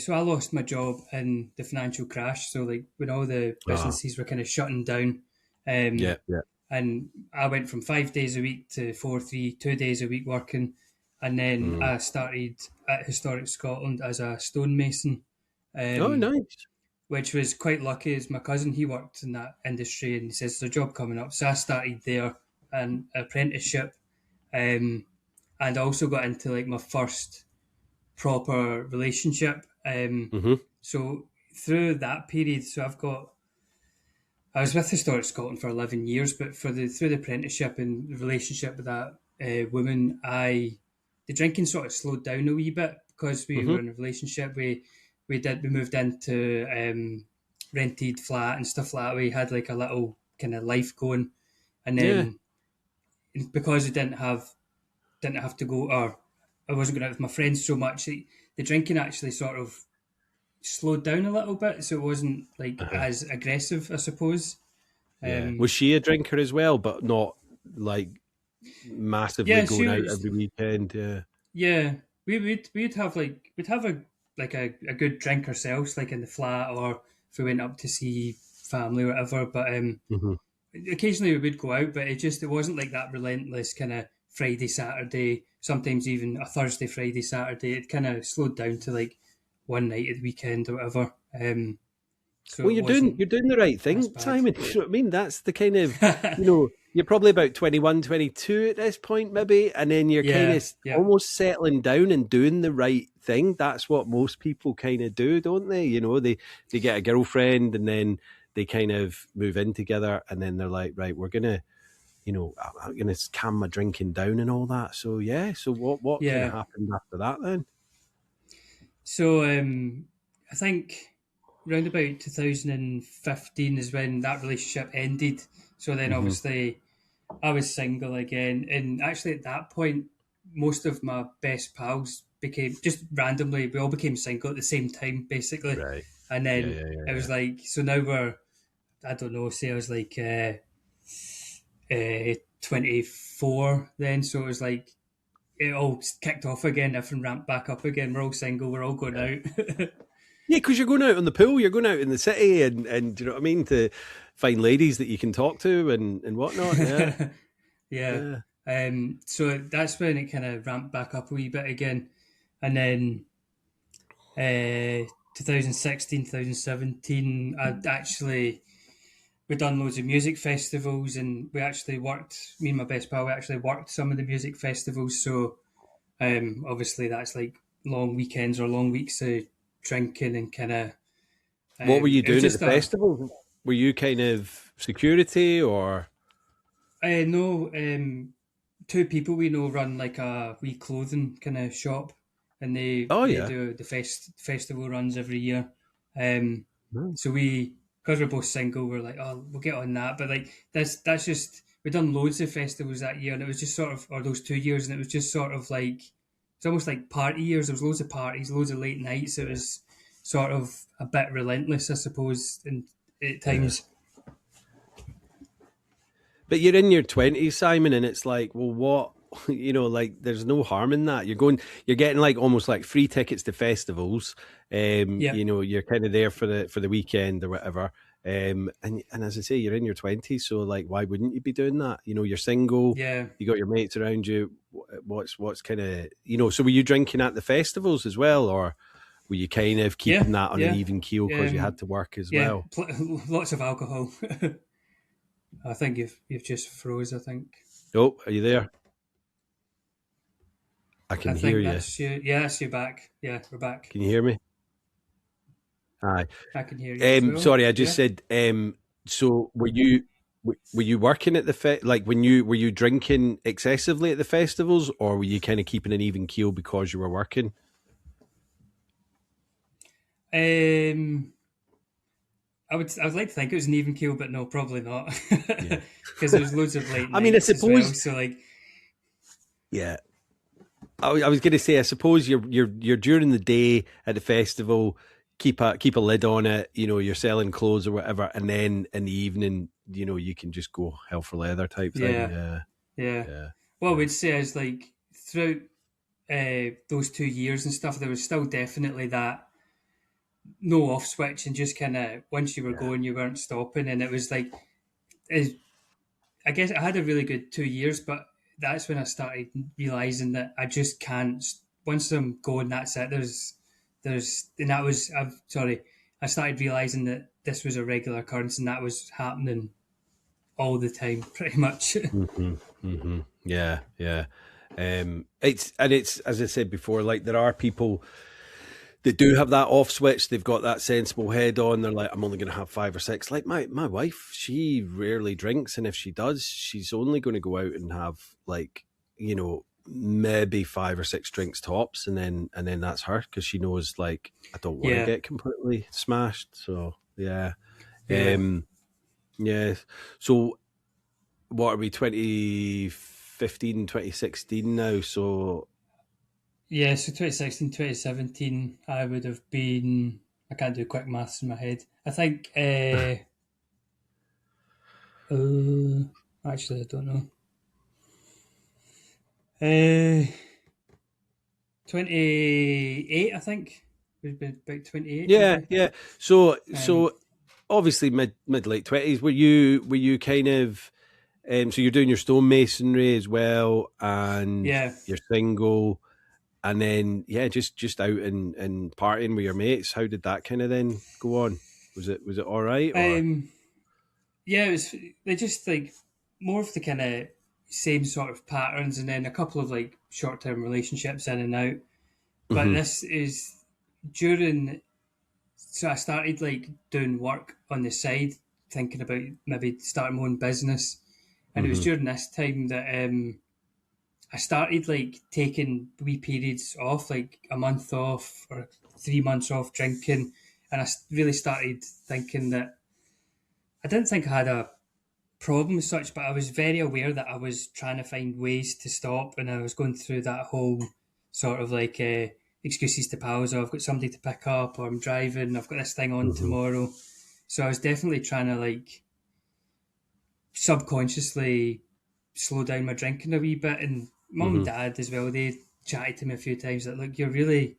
[SPEAKER 2] So I lost my job in the financial crash. So like when all the
[SPEAKER 3] Ah,
[SPEAKER 2] businesses were kind of shutting down, um,
[SPEAKER 3] yeah, yeah.
[SPEAKER 2] and I went from 5 days a week to 4, 3, 2 days a week working, and then
[SPEAKER 3] Mm.
[SPEAKER 2] I started at Historic Scotland as a stonemason,
[SPEAKER 3] Oh,
[SPEAKER 2] um,
[SPEAKER 3] nice.
[SPEAKER 2] which was quite lucky. As my cousin, he worked in that industry, and he says there's a job coming up, so I started there, an apprenticeship, um, and also got into like my first proper relationship.
[SPEAKER 3] Hmm.
[SPEAKER 2] So through that period, so I was with Historic Scotland for 11 years, but through the apprenticeship and the relationship with that woman, the drinking sort of slowed down a wee bit because we
[SPEAKER 3] Hmm.
[SPEAKER 2] were in a relationship. We moved into rented flat and stuff like that. We had like a little kind of life going, and
[SPEAKER 3] Yeah.
[SPEAKER 2] then because we didn't have to go, or I wasn't going out with my friends so much, the drinking actually sort of slowed down a little bit, so it wasn't like
[SPEAKER 3] Uh-huh.
[SPEAKER 2] as aggressive, I suppose.
[SPEAKER 3] Yeah. Was
[SPEAKER 2] Um,
[SPEAKER 3] she a drinker as well, but not like massively
[SPEAKER 2] yeah,
[SPEAKER 3] going
[SPEAKER 2] she
[SPEAKER 3] out
[SPEAKER 2] was.
[SPEAKER 3] every weekend? Yeah.
[SPEAKER 2] Yeah, we'd have a good drink ourselves, like in the flat, or if we went up to see family or whatever. But
[SPEAKER 3] Hmm.
[SPEAKER 2] occasionally we would go out, but it wasn't like that relentless kind of Friday Saturday. Sometimes even a Thursday Friday Saturday. It kind of slowed down to like one night at the weekend or whatever. So
[SPEAKER 3] Well,
[SPEAKER 2] it
[SPEAKER 3] you're doing
[SPEAKER 2] wasn't
[SPEAKER 3] you're doing the right
[SPEAKER 2] as
[SPEAKER 3] thing,
[SPEAKER 2] bad.
[SPEAKER 3] Simon. You know what I mean? That's the kind of you're probably about 21, 22 at this point, maybe, and then you're kind of almost settling down and doing the right thing. That's what most people kind of do, don't they? You know, they get a girlfriend and then they kind of move in together, and then they're like, right, we're gonna, you know, I'm gonna calm my drinking down and all that. So yeah, so what kind of happened after that then?
[SPEAKER 2] So I think around about 2015 is when that relationship ended. So then obviously I was single again, and actually at that point most of my best pals became, just randomly, we all became single at the same time basically.
[SPEAKER 3] Right.
[SPEAKER 2] And then it was like, so now we're, I don't know, say I was like 24 then, so it was like it all kicked off again, everything ramped back up again. We're all single, we're all going out.
[SPEAKER 3] Yeah, because you're going out on the pool, you're going out in the city, and do you know what I mean, to find ladies that you can talk to and whatnot. Yeah.
[SPEAKER 2] So that's when it kind of ramped back up a wee bit again, and then 2016, 2017, we'd done loads of music festivals, and we actually worked, me and my best pal, we actually worked some of the music festivals. So obviously that's like long weekends or long weeks of drinking and kind of.
[SPEAKER 3] What were you doing at the festival? Were you kind of security or?
[SPEAKER 2] No, two people we know run like a wee clothing kind of shop, and they do the festival runs every year. So because we're both single, we're like, oh, we'll get on that. But like that's just, we've done loads of festivals that year, and it was just sort of, or those 2 years, and it was just sort of like, it's almost like party years. There was loads of parties, loads of late nights. It was sort of a bit relentless, I suppose, at times.
[SPEAKER 3] But you're in your 20s, Simon, and it's like, well, what, you know, like there's no harm in that. You're getting like almost like free tickets to festivals. You know, you're kind of there for the weekend or whatever. And as I say, you're in your 20s, so like, why wouldn't you be doing that? You know, you're single.
[SPEAKER 2] Yeah.
[SPEAKER 3] You got your mates around you. What's kind of, you know? So were you drinking at the festivals as well, or were you kind of keeping that on an even keel because you had to work as well?
[SPEAKER 2] Lots of alcohol. I think you've just froze, I think.
[SPEAKER 3] Oh, are you there? I hear you.
[SPEAKER 2] That's you back. Yeah, we're back.
[SPEAKER 3] Can you hear me? Aye.
[SPEAKER 2] I can hear you. Well.
[SPEAKER 3] Sorry, I just said, so were you working at the were you drinking excessively at the festivals, or were you kind of keeping an even keel because you were working?
[SPEAKER 2] I would like to think it was an even keel, but no, probably not. Because there was loads of late nights.
[SPEAKER 3] I mean, I suppose.
[SPEAKER 2] As well, so like.
[SPEAKER 3] Yeah. I was going to say, I suppose you're during the day at the festival, keep a lid on it. You know, you're selling clothes or whatever, and then in the evening, you know, you can just go hell for leather type thing.
[SPEAKER 2] Yeah. What I would say is, like, throughout those 2 years and stuff, there was still definitely that no off switch, and just kind of once you were going, you weren't stopping, and it was like, I guess I had a really good 2 years, but that's when I started realizing that I just can't. Once I'm going, that's it. And that was. I started realizing that this was a regular occurrence, and that was happening all the time, pretty much.
[SPEAKER 3] Yeah. It's as I said before, like there are people that do have that off switch. They've got that sensible head on. They're like, I'm only going to have 5 or 6. Like my wife, she rarely drinks, and if she does, she's only going to go out and have, like, you know, maybe 5 or 6 drinks tops, and then that's her, because she knows, like, I don't want to get completely smashed. So yeah. So what are we, 2015, 2016 now? So.
[SPEAKER 2] Yeah, so 2016, 2017, I would have been, I can't do quick maths in my head. I think, actually, I don't know. 28, I think. Would be about 28.
[SPEAKER 3] Yeah. So obviously mid late 20s. Were you kind of, so you're doing your stonemasonry as well, and you're single. And then, just out and partying with your mates. How did that kind of then go on? Was it all right? Or?
[SPEAKER 2] Yeah, it was. They just like, more of the kind of same sort of patterns, and then a couple of like short-term relationships in and out. But this is during. So I started like doing work on the side, thinking about maybe starting my own business, and it was during this time that I started like taking wee periods off, like a month off or 3 months off drinking, and I really started thinking that I didn't think I had a problem as such, but I was very aware that I was trying to find ways to stop, and I was going through that whole sort of like excuses to pals. Oh, I've got somebody to pick up, or I'm driving, I've got this thing on tomorrow. So I was definitely trying to like subconsciously slow down my drinking a wee bit. And mum and dad as well, they chatted to me a few times that, look, you're really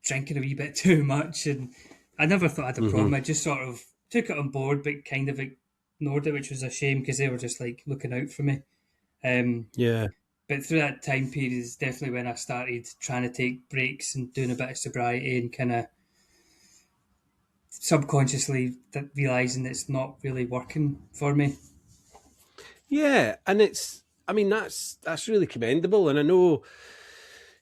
[SPEAKER 2] drinking a wee bit too much. And I never thought I had a problem. I just sort of took it on board, but kind of ignored it, which was a shame because they were just like looking out for me.
[SPEAKER 3] Yeah.
[SPEAKER 2] But through that time period is definitely when I started trying to take breaks and doing a bit of sobriety and kind of subconsciously realising it's not really working for me.
[SPEAKER 3] Yeah, and I mean, that's really commendable. And I know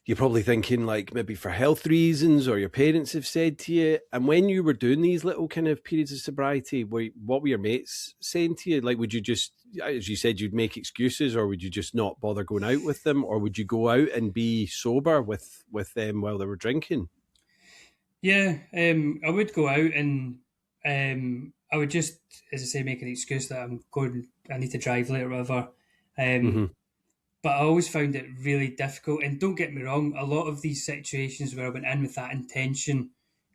[SPEAKER 3] you're probably thinking like maybe for health reasons, or your parents have said to you. And when you were doing these little kind of periods of sobriety, what were your mates saying to you? Like, would you just, as you said, you'd make excuses, or would you just not bother going out with them, or would you go out and be sober with them while they were drinking?
[SPEAKER 2] Yeah, I would go out and I would just, as I say, make an excuse that I need to drive later or whatever. But I always found it really difficult. And don't get me wrong, a lot of these situations where I went in with that intention,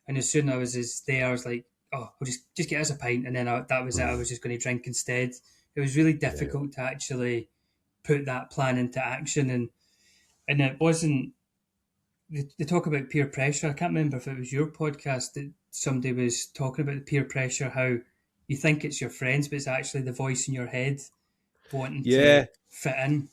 [SPEAKER 2] and as soon as I was there, I was like, oh, I'll just get us a pint, and then that was it. I was just going to drink instead. It was really difficult to actually put that plan into action, and it wasn't. They talk about peer pressure. I can't remember if it was your podcast that somebody was talking about the peer pressure, how you think it's your friends, but it's actually the voice in your head wanting to fit in.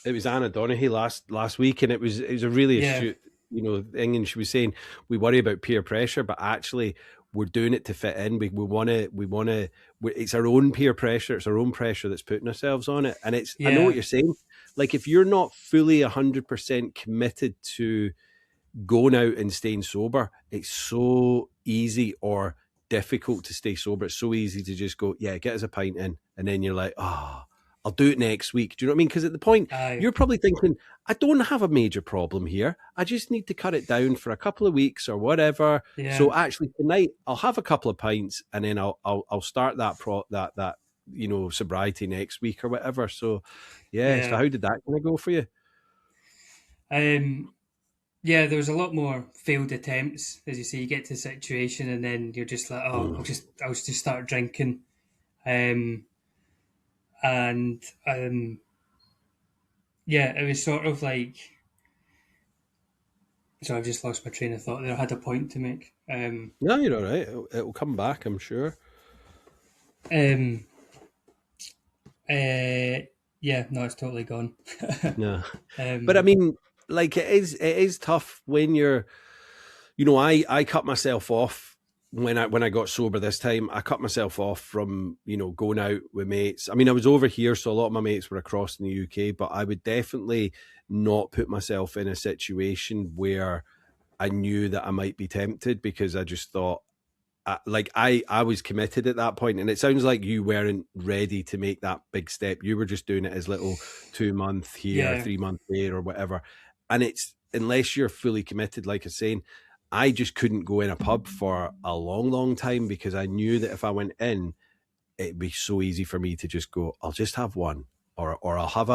[SPEAKER 3] It was Anna Donaghy last week, and it was a really astute, thing. And she was saying we worry about peer pressure, but actually we're doing it to fit in. We want to. It's our own peer pressure. It's our own pressure that's putting ourselves on it. And it's. I know what you're saying. Like, if you're not fully 100% committed to going out and staying sober, it's so easy or difficult to stay sober. It's so easy to just go, get us a pint in, and then you're like, I'll do it next week. Do you know what I mean? Because at the point, you're probably thinking, I don't have a major problem here. I just need to cut it down for a couple of weeks or whatever. Yeah. So actually tonight I'll have a couple of pints, and then I'll start that sobriety next week or whatever. So So how did that kind of go for you?
[SPEAKER 2] There was a lot more failed attempts. As you say, you get to a situation and then you're just like, I'll just start drinking. It was sort of like. So I've just lost my train of thought there. I had a point to make.
[SPEAKER 3] No, you're all right. It'll come back, I'm sure.
[SPEAKER 2] No, it's totally gone.
[SPEAKER 3] No, but I mean, like, it is tough when you're. I cut myself off when I got sober this time. I cut myself off from going out with mates. I mean, I was over here, so a lot of my mates were across in the UK, but I would definitely not put myself in a situation where I knew that I might be tempted, because I just thought. I was committed at that point, and it sounds like you weren't ready to make that big step. You were just doing it as little 2 month here, 3 month there, or whatever. And it's, unless you're fully committed, like I was saying, I just couldn't go in a pub for a long, long time, because I knew that if I went in, it'd be so easy for me to just go, I'll just have one, or I'll have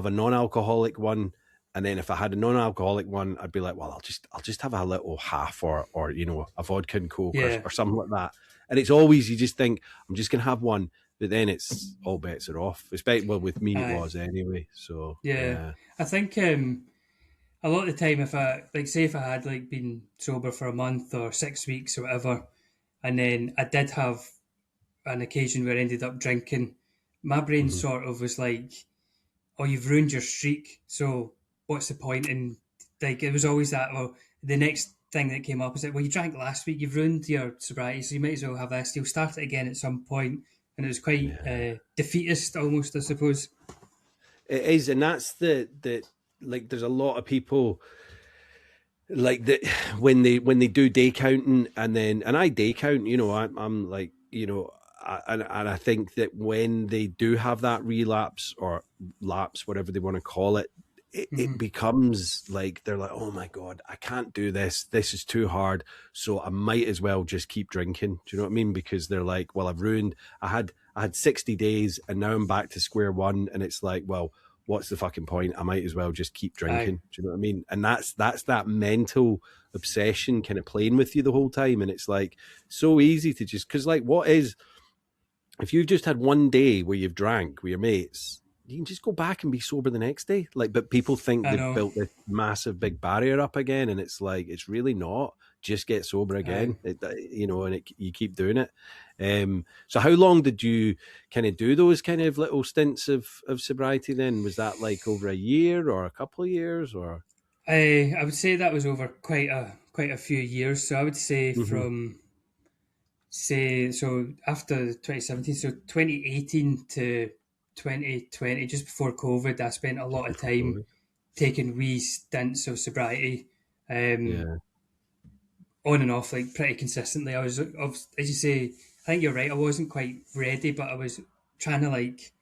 [SPEAKER 3] a non-alcoholic one. And then if I had a non-alcoholic one, I'd be like, well, I'll just have a little half, or a vodka and Coke or something like that. And it's always, you just think, I'm just going to have one. But then it's all bets are off. Well, with me it was anyway. So
[SPEAKER 2] I think a lot of the time, if I had like been sober for a month or 6 weeks or whatever, and then I did have an occasion where I ended up drinking, my brain sort of was like, oh, you've ruined your streak, so what's the point? And like, it was always that, well, the next thing that came up is that, well, you drank last week, you've ruined your sobriety, so you might as well have this. You'll start it again at some point. and it was quite defeatist almost, I suppose.
[SPEAKER 3] It is, and that's the like. There's a lot of people like that when they do day counting, and I day count. I'm like, and I think that when they do have that relapse or lapse, whatever they want to call it, it becomes like they're like, oh my God, I can't do this. This is too hard. So I might as well just keep drinking. Do you know what I mean? Because they're like, well, I had 60 days and now I'm back to square one. And it's like, well, what's the fucking point? I might as well just keep drinking. Do you know what I mean? And that's that mental obsession kind of playing with you the whole time. And it's like so easy to just, because like if you've just had one day where you've drank with your mates, you can just go back and be sober the next day. Like, but people think they've built this massive big barrier up again, and it's like it's really not. Just get sober again, you keep doing it. So, how long did you kind of do those kind of little stints of sobriety? Then was that like over a year or a couple of years, or?
[SPEAKER 2] I would say that was over quite a few years. So I would say so after 2017, so 2018 to 2020, just before COVID, I spent a lot of time taking wee stints of sobriety, on and off, like pretty consistently. I was, as you say, I think you're right. I wasn't quite ready, but I was trying to like.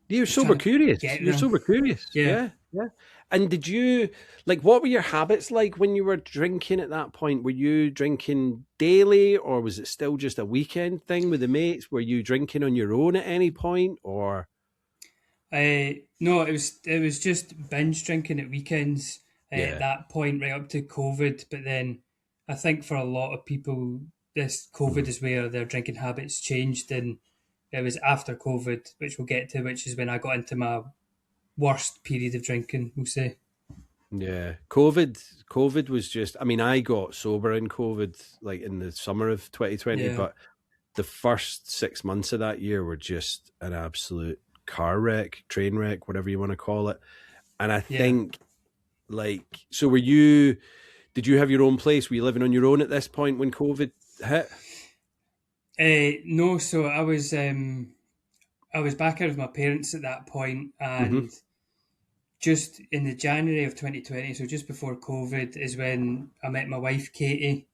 [SPEAKER 3] You're sober curious. You're sober curious. Yeah. And did you what were your habits like when you were drinking at that point? Were you drinking daily, or was it still just a weekend thing with the mates? Were you drinking on your own at any point, or?
[SPEAKER 2] No, it was just binge drinking at weekends at that point, right up to COVID. But then I think for a lot of people, this COVID is where their drinking habits changed, and it was after COVID, which we'll get to, which is when I got into my worst period of drinking, we'll say.
[SPEAKER 3] Yeah, COVID was just, I mean, I got sober in COVID, like in the summer of 2020, but the first 6 months of that year were just an absolute car wreck, train wreck, whatever you want to call it. And I think so did you have your own place? Were you living on your own at this point when COVID hit?
[SPEAKER 2] No, so I was back out with my parents at that point, and just in the January of 2020, so just before COVID, is when I met my wife, Katie.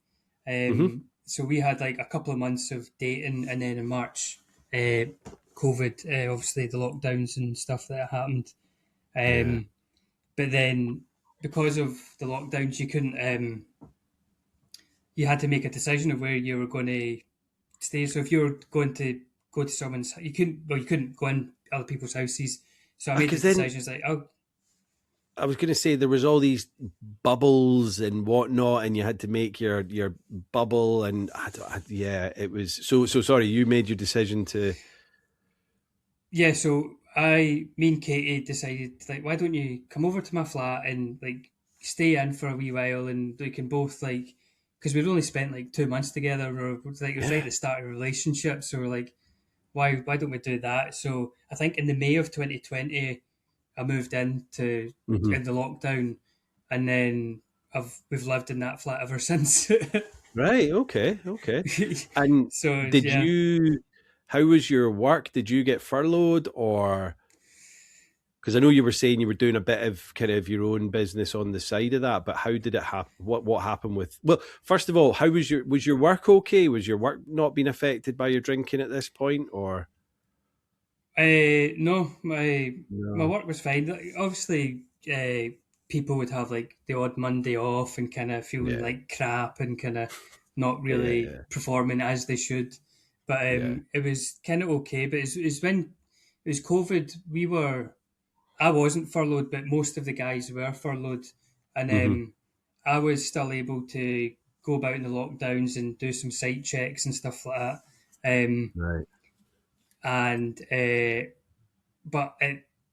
[SPEAKER 2] So we had like a couple of months of dating, and then in March, COVID, obviously the lockdowns and stuff that happened. But then because of the lockdowns, you couldn't, you had to make a decision of where you were going to stay. So if you were going to go to someone's, you couldn't go in other people's houses. So I made the decisions like,
[SPEAKER 3] I was going to say there was all these bubbles and whatnot, and you had to make your bubble, and it was so sorry. You made your decision to.
[SPEAKER 2] Yeah, so me and Katie decided like, why don't you come over to my flat and like stay in for a wee while, and we can both like, because we'd only spent like 2 months together, or it was right at the start of a relationship, so we're like, why don't we do that? So I think in the May of 2020. I moved in the lockdown, and then we've lived in that flat ever since.
[SPEAKER 3] Right. Okay. And so how was your work? Did you get furloughed, or? Because I know you were saying you were doing a bit of kind of your own business on the side of that, but how did it happen? What happened with? Well, first of all, how was your work okay? Was your work not being affected by your drinking at this point, or?
[SPEAKER 2] No, my work was fine. Like, obviously, people would have like the odd Monday off and kind of feeling like crap and kind of not really performing as they should. But it was kind of okay. But it's when it was COVID, I wasn't furloughed, but most of the guys were furloughed, and I was still able to go about in the lockdowns and do some site checks and stuff like that.
[SPEAKER 3] Right.
[SPEAKER 2] And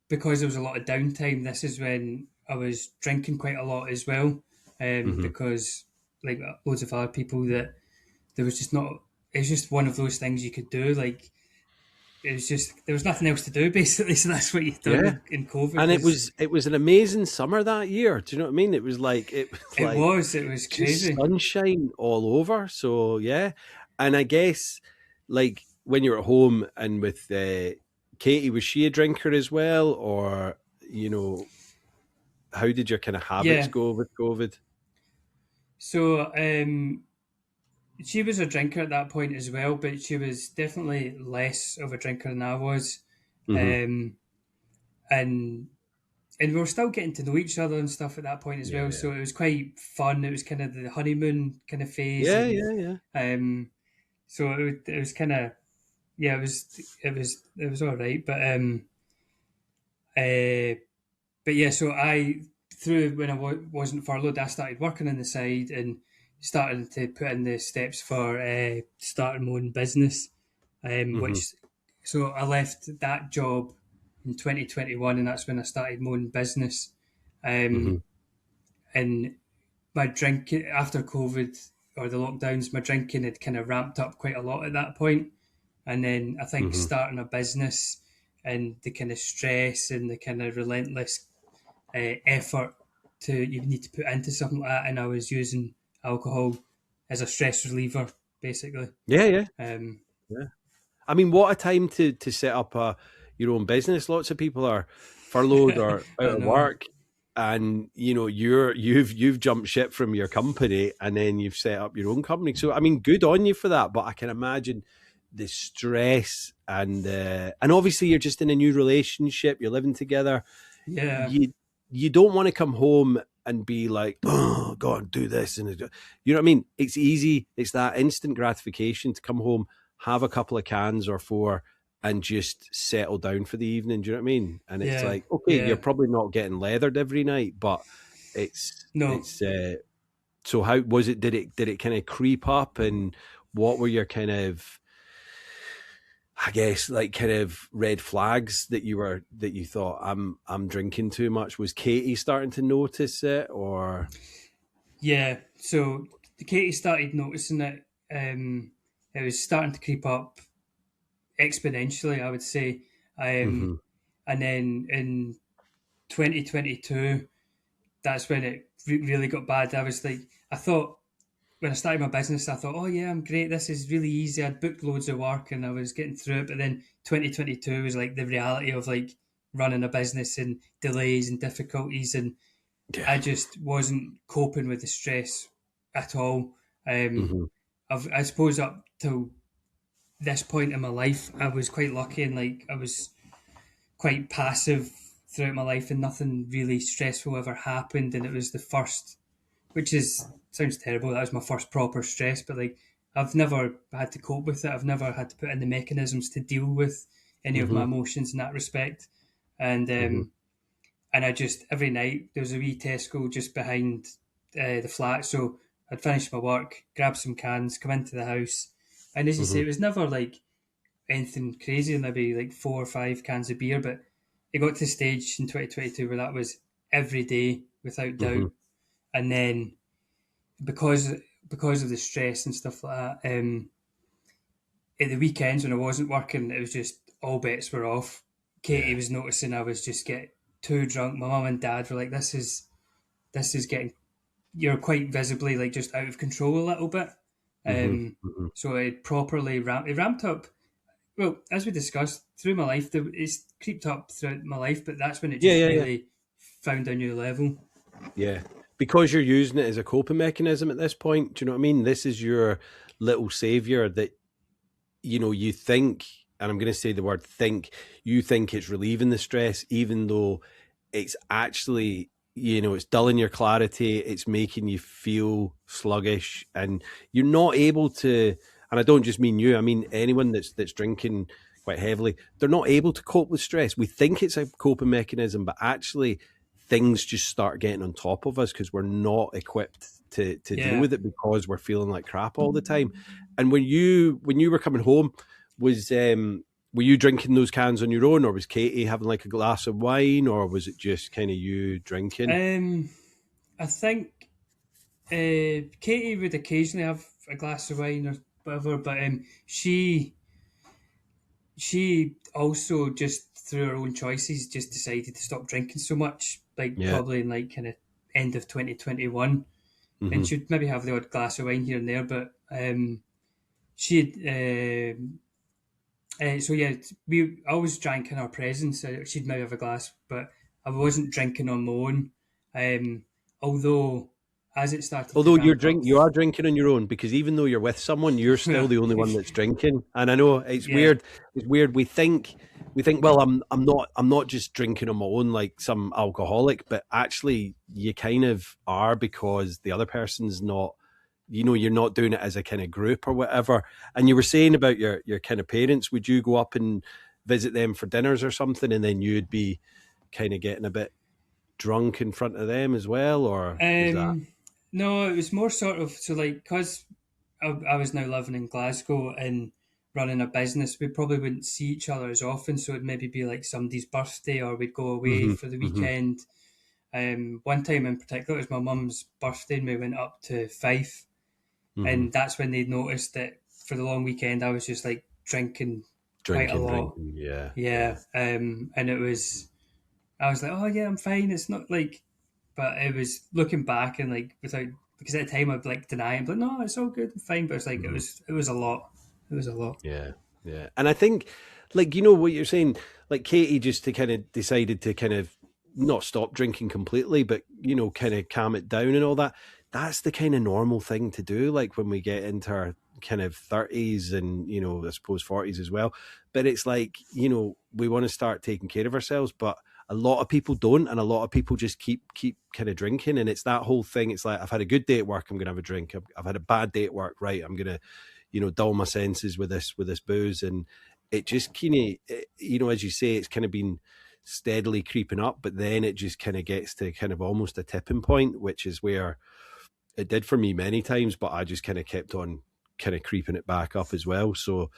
[SPEAKER 2] because there was a lot of downtime, this is when I was drinking quite a lot as well, because like loads of other people, that there was just not, it's just one of those things you could do, like it was just, there was nothing else to do basically, so that's what you done in COVID.
[SPEAKER 3] And it was an amazing summer that year, do you know what I mean? It was
[SPEAKER 2] crazy,
[SPEAKER 3] sunshine all over. So yeah, and I guess like when you were at home and with Katie, was she a drinker as well, or how did your kind of habits
[SPEAKER 2] Yeah.
[SPEAKER 3] go with COVID?
[SPEAKER 2] So she was a drinker at that point as well, but she was definitely less of a drinker than I was.
[SPEAKER 3] Mm-hmm.
[SPEAKER 2] And we were still getting to know each other and stuff at that point as well.
[SPEAKER 3] Yeah,
[SPEAKER 2] So it was quite fun. It was kind of the honeymoon kind of phase,
[SPEAKER 3] yeah,
[SPEAKER 2] and
[SPEAKER 3] yeah, yeah.
[SPEAKER 2] so it was kind of, yeah, it was all right. Uh, but yeah, so I through when I wasn't furloughed, I started working on the side and started to put in the steps for starting my own business.
[SPEAKER 3] Mm-hmm.
[SPEAKER 2] Which so I left that job in 2021, and that's when I started my own business.
[SPEAKER 3] Mm-hmm.
[SPEAKER 2] Um, and my drinking after COVID or the lockdowns, my drinking had kind of ramped up quite a lot at that point. And then I think
[SPEAKER 3] Mm-hmm.
[SPEAKER 2] starting a business and the kind of stress and the kind of relentless effort you need to put into something like that, and I was using alcohol as a stress reliever, basically.
[SPEAKER 3] Yeah, yeah,
[SPEAKER 2] Um,
[SPEAKER 3] yeah. I mean, what a time to set up your own business. Lots of people are furloughed or out
[SPEAKER 2] I
[SPEAKER 3] of
[SPEAKER 2] know.
[SPEAKER 3] work, and you've jumped ship from your company, and then you've set up your own company. So I mean, good on you for that. But I can imagine the stress and obviously you're just in a new relationship. You're living together.
[SPEAKER 2] Yeah,
[SPEAKER 3] You don't want to come home and be like, oh, go and do this, and you know what I mean. It's easy. It's that instant gratification to come home, have a couple of cans or four, and just settle down for the evening. Do you know what I mean? And it's
[SPEAKER 2] yeah,
[SPEAKER 3] like, okay, you're
[SPEAKER 2] yeah.
[SPEAKER 3] probably not getting leathered every night, but it's
[SPEAKER 2] No,
[SPEAKER 3] it's. So how was it? Did it kind of creep up, and what were your kind of, I guess, like kind of red flags that you thought I'm drinking too much? Was Katie starting to notice it, or?
[SPEAKER 2] yeah. So Katie started noticing it. It was starting to creep up exponentially, I would say.
[SPEAKER 3] Mm-hmm,
[SPEAKER 2] And then in 2022, that's when it really got bad. I was like, I thought when I started my business, I thought, oh yeah, I'm great. This is really easy. I'd booked loads of work and I was getting through it. But then 2022 was like the reality of like running a business and delays and difficulties, and
[SPEAKER 3] yeah.
[SPEAKER 2] I just wasn't coping with the stress at all. Um,
[SPEAKER 3] Mm-hmm,
[SPEAKER 2] I suppose up till this point in my life, I was quite lucky and like I was quite passive throughout my life, and nothing really stressful ever happened. And it was the first, which is sounds terrible. That was my first proper stress, but like I've never had to cope with it. I've never had to put in the mechanisms to deal with any of my
[SPEAKER 3] mm-hmm,
[SPEAKER 2] emotions in that respect. And
[SPEAKER 3] mm-hmm,
[SPEAKER 2] and I just every night there was a wee Tesco just behind the flat, so I'd finish my work, grab some cans, come into the house, and as you say,
[SPEAKER 3] mm-hmm,
[SPEAKER 2] it was never like anything crazy, maybe like 4 or 5 cans of beer, but it got to a stage in 2022 where that was every day without doubt.
[SPEAKER 3] mm-hmm.
[SPEAKER 2] And then because because of the stress and stuff like that, at the weekends when I wasn't working, it was just all bets were off. Katie
[SPEAKER 3] Yeah.
[SPEAKER 2] was noticing I was just getting too drunk. My mum and dad were like, this is getting, you're quite visibly like just out of control a little bit."
[SPEAKER 3] Mm-hmm,
[SPEAKER 2] Um,
[SPEAKER 3] mm-hmm.
[SPEAKER 2] so it ramped up. Well, as we discussed through my life, it's creeped up throughout my life, but that's when it
[SPEAKER 3] Yeah,
[SPEAKER 2] just
[SPEAKER 3] yeah, yeah,
[SPEAKER 2] really found a new level.
[SPEAKER 3] yeah. Because you're using it as a coping mechanism at this point. Do you know what I mean? This is your little savior that you think, and I'm going to say the word think. You think it's relieving the stress, even though it's actually, it's dulling your clarity. It's making you feel sluggish, and you're not able to. And I don't just mean you. I mean anyone that's drinking quite heavily. They're not able to cope with stress. We think it's a coping mechanism, but actually, things just start getting on top of us because we're not equipped to deal
[SPEAKER 2] Yeah.
[SPEAKER 3] with it because we're feeling like crap all the time. And when you were coming home, was were you drinking those cans on your own, or was Katie having like a glass of wine, or was it just kind of you drinking?
[SPEAKER 2] I think Katie would occasionally have a glass of wine or whatever, but she also just through her own choices just decided to stop drinking so much, like
[SPEAKER 3] Yeah.
[SPEAKER 2] probably in like kind of end of 2021, and
[SPEAKER 3] Hmm.
[SPEAKER 2] she'd maybe have the odd glass of wine here and there, but she So yeah, we always drank in our presence. She'd maybe have a glass, but I wasn't drinking on my own. Although, as it started to
[SPEAKER 3] Although
[SPEAKER 2] ramp up,
[SPEAKER 3] you are drinking on your own, because even though you're with someone, you're still the only one that's drinking. And I know it's
[SPEAKER 2] yeah,
[SPEAKER 3] weird. It's weird. We think, well, I'm not just drinking on my own like some alcoholic, but actually you kind of are, because the other person's not. You know, you're not doing it as a kind of group or whatever. And you were saying about your kind of parents. Would you go up and visit them for dinners or something, and then you'd be kind of getting a bit drunk in front of them as well, or was that?
[SPEAKER 2] no, it was more sort of so like because I was now living in Glasgow and running a business, we probably wouldn't see each other as often. So it'd maybe be like somebody's birthday, or we'd go away
[SPEAKER 3] Mm-hmm,
[SPEAKER 2] for the
[SPEAKER 3] mm-hmm,
[SPEAKER 2] weekend. One time in particular, it was my mum's birthday, and we went up to Fife,
[SPEAKER 3] mm-hmm.
[SPEAKER 2] and that's when they noticed that for the long weekend I was just like drinking quite a lot.
[SPEAKER 3] Drinking, yeah, yeah.
[SPEAKER 2] Yeah, and it was I was like, oh yeah, I'm fine. It's not like, but it was looking back and like without because at the time I'd like deny it, but no, it's all good, I'm fine. But it's like
[SPEAKER 3] Mm-hmm.
[SPEAKER 2] it was a lot. It was a lot.
[SPEAKER 3] Yeah, yeah. And I think, like, you know what you're saying, like Katie just to kind of decided to kind of not stop drinking completely, but, you know, kind of calm it down and all that. That's the kind of normal thing to do, like when we get into our kind of 30s and, you know, I suppose 40s as well. But it's like, you know, we want to start taking care of ourselves, but a lot of people don't, and a lot of people just keep kind of drinking. And it's that whole thing. It's like, I've had a good day at work, I'm gonna have a drink. I've had a bad day at work, right, I'm gonna, you know, dull my senses with this booze. And it just kind of, you know, as you say, it's kind of been steadily creeping up, but then it just kind of gets to kind of almost a tipping point, which is where it did for me many times, but I just kind of kept on kind of creeping it back up as well. So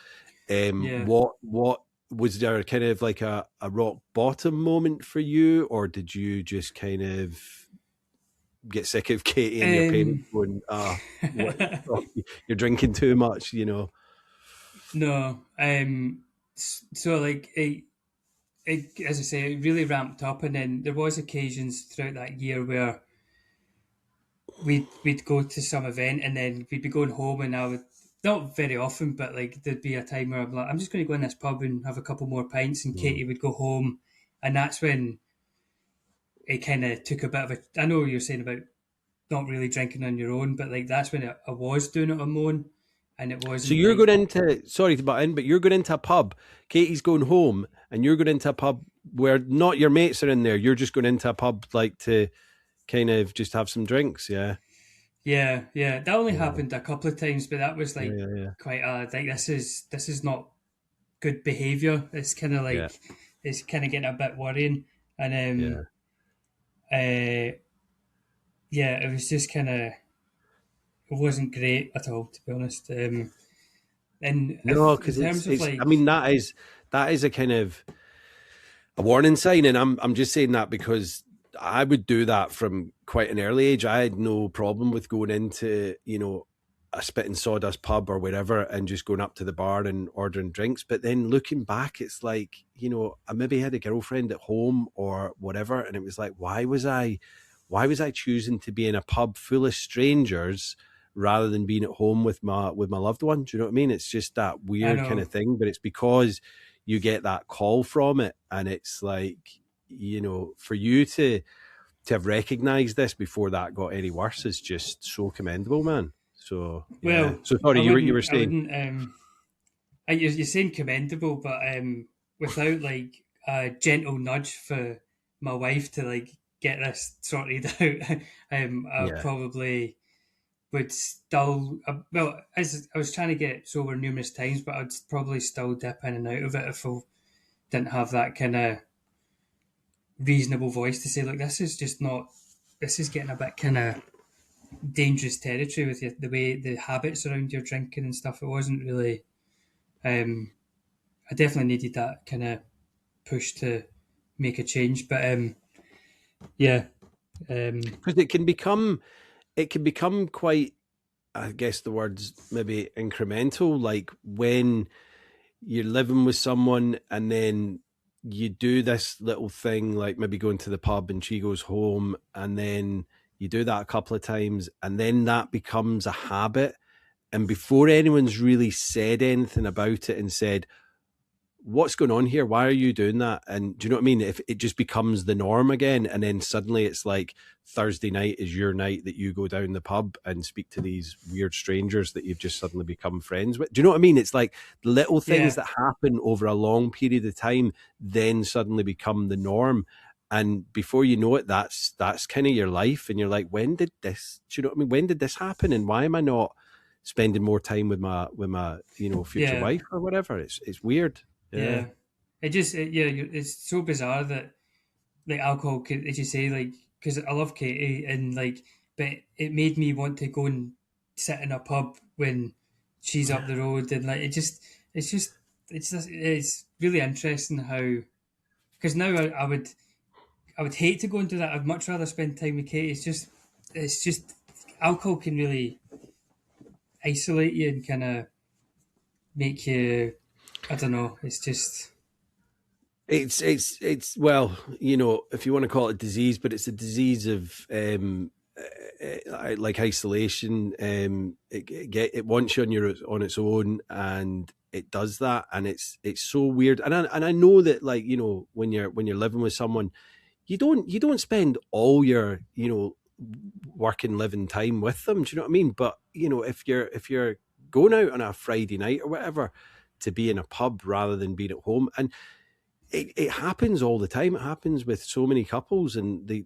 [SPEAKER 2] Yeah.
[SPEAKER 3] what was there kind of like a rock bottom moment for you, or did you just kind of get sick of Katie and your parents
[SPEAKER 2] Um,
[SPEAKER 3] going, what, oh, you're drinking too much, you know?
[SPEAKER 2] no. So like it, as I say, it really ramped up, and then there was occasions throughout that year where we'd go to some event, and then we'd be going home, and I would not very often, but like there'd be a time where I'm like, I'm just going to go in this pub and have a couple more pints, and
[SPEAKER 3] Mm.
[SPEAKER 2] Katie would go home, and that's when it kind of took a bit of a. I know you're saying about not really drinking on your own, but like that's when I was doing it on my own, and it
[SPEAKER 3] So
[SPEAKER 2] wasn't
[SPEAKER 3] you're
[SPEAKER 2] like
[SPEAKER 3] going into, sorry to butt in, but you're going into a pub. Katie's going home, and you're going into a pub where not your mates are in there. You're just going into a pub like to kind of just have some drinks. Yeah.
[SPEAKER 2] yeah, yeah. That only
[SPEAKER 3] Yeah.
[SPEAKER 2] happened a couple of times, but that was
[SPEAKER 3] Yeah.
[SPEAKER 2] like
[SPEAKER 3] Yeah.
[SPEAKER 2] quite like this is not good behavior. It's kind of
[SPEAKER 3] Yeah.
[SPEAKER 2] like it's kind of getting a bit worrying, and
[SPEAKER 3] Yeah.
[SPEAKER 2] uh, yeah, it was just kind of it wasn't great at all, to be honest. And
[SPEAKER 3] No,
[SPEAKER 2] if in
[SPEAKER 3] because
[SPEAKER 2] terms of
[SPEAKER 3] it's. I
[SPEAKER 2] like,
[SPEAKER 3] mean, that is a kind of a warning sign, and I'm just saying that because I would do that from quite an early age. I had no problem with going into, you know, a spit and sawdust pub or wherever and just going up to the bar and ordering drinks. But then looking back, it's like, you know, I maybe had a girlfriend at home or whatever, and it was like, why was I choosing to be in a pub full of strangers rather than being at home with my loved one? Do you know what I mean? It's just that
[SPEAKER 2] I
[SPEAKER 3] weird kind
[SPEAKER 2] know,
[SPEAKER 3] of thing, but it's because you get that call from it, and it's like, you know, for you to have recognized this before that got any worse is just so commendable, man. So yeah.
[SPEAKER 2] well,
[SPEAKER 3] So sorry, you were
[SPEAKER 2] I
[SPEAKER 3] saying.
[SPEAKER 2] wouldn't, you're saying commendable, but without like a gentle nudge for my wife to like get this sorted out, I
[SPEAKER 3] Yeah.
[SPEAKER 2] probably would still, well, as I was trying to get sober numerous times, but I'd probably still dip in and out of it if I didn't have that kind of reasonable voice to say, look, this is just not, this is getting a bit kind of dangerous territory with you, the way the habits around your drinking and stuff. It wasn't really, I definitely needed that kind of push to make a change. But yeah,
[SPEAKER 3] Because it can become quite, I guess the word's maybe incremental, like when you're living with someone and then you do this little thing, like maybe going to the pub and she goes home, and then you do that a couple of times, and then that becomes a habit. And before anyone's really said anything about it and said, what's going on here? Why are you doing that? And do you know what I mean? If it just becomes the norm again, and then suddenly it's like Thursday night is your night that you go down the pub and speak to these weird strangers that you've just suddenly become friends with. Do you know what I mean? It's like little things that happen over a long period of time then suddenly become the norm. And before you know it, that's kind of your life. And you're like, when did this, do you know what I mean? When did this happen? And why am I not spending more time with my future wife or whatever? It's weird.
[SPEAKER 2] Yeah. It's so bizarre that like alcohol could, as you say, like, because I love Katie and like, but it made me want to go and sit in a pub when she's up the road, and like it's really interesting how, because now I would hate to go and do that. I'd much rather spend time with Katie. It's just alcohol can really isolate you and kind of make you, I don't know.
[SPEAKER 3] It's well, you know, if you want to call it a disease, but it's a disease of like isolation. It wants you on its own, and it does that, and it's so weird. And I know that, like, you know, when you're living with someone, you don't spend all your, you know, working living time with them. Do you know what I mean? But you know, if you're going out on a Friday night or whatever to be in a pub rather than being at home, and it happens all the time. It happens with so many couples, and they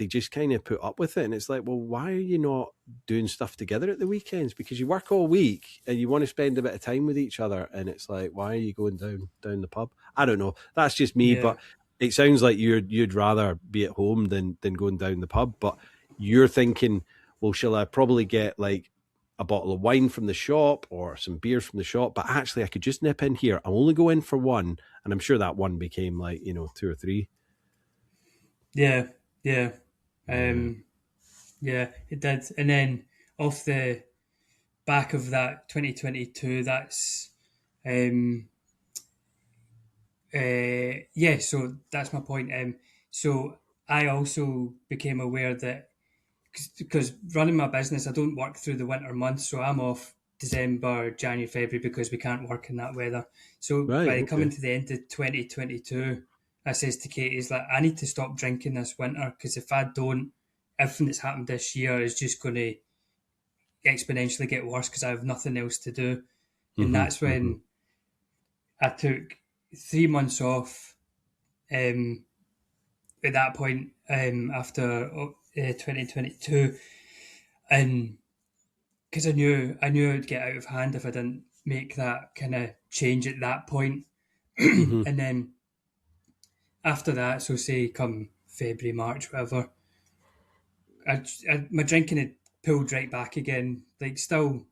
[SPEAKER 3] just kind of put up with it. And it's like, well, why are you not doing stuff together at the weekends? Because you work all week and you want to spend a bit of time with each other. And it's like, why are you going down the pub? I don't know. That's just me, but it sounds like you'd rather be at home than going down the pub. But you're thinking, well, shall I probably get like a bottle of wine from the shop or some beers from the shop? But actually, I could just nip in here. I'll only go in for one. And I'm sure that one became like, you know, 2 or 3.
[SPEAKER 2] Yeah. It did. And then off the back of that 2022, that's so that's my point. So I also became aware that, because running my business, I don't work through the winter months, so I'm off December, January, February, because we can't work in that weather. So coming to the end of 2022, I says to Katie, is like, I need to stop drinking this winter, because if I don't, everything that's happened this year is just going to exponentially get worse because I have nothing else to do. And that's when I took 3 months off. At that point, after 2022, and because I knew it'd get out of hand if I didn't make that kind of change at that point. And then after that, so say come February, March, whatever, my drinking had pulled right back again. Like, still,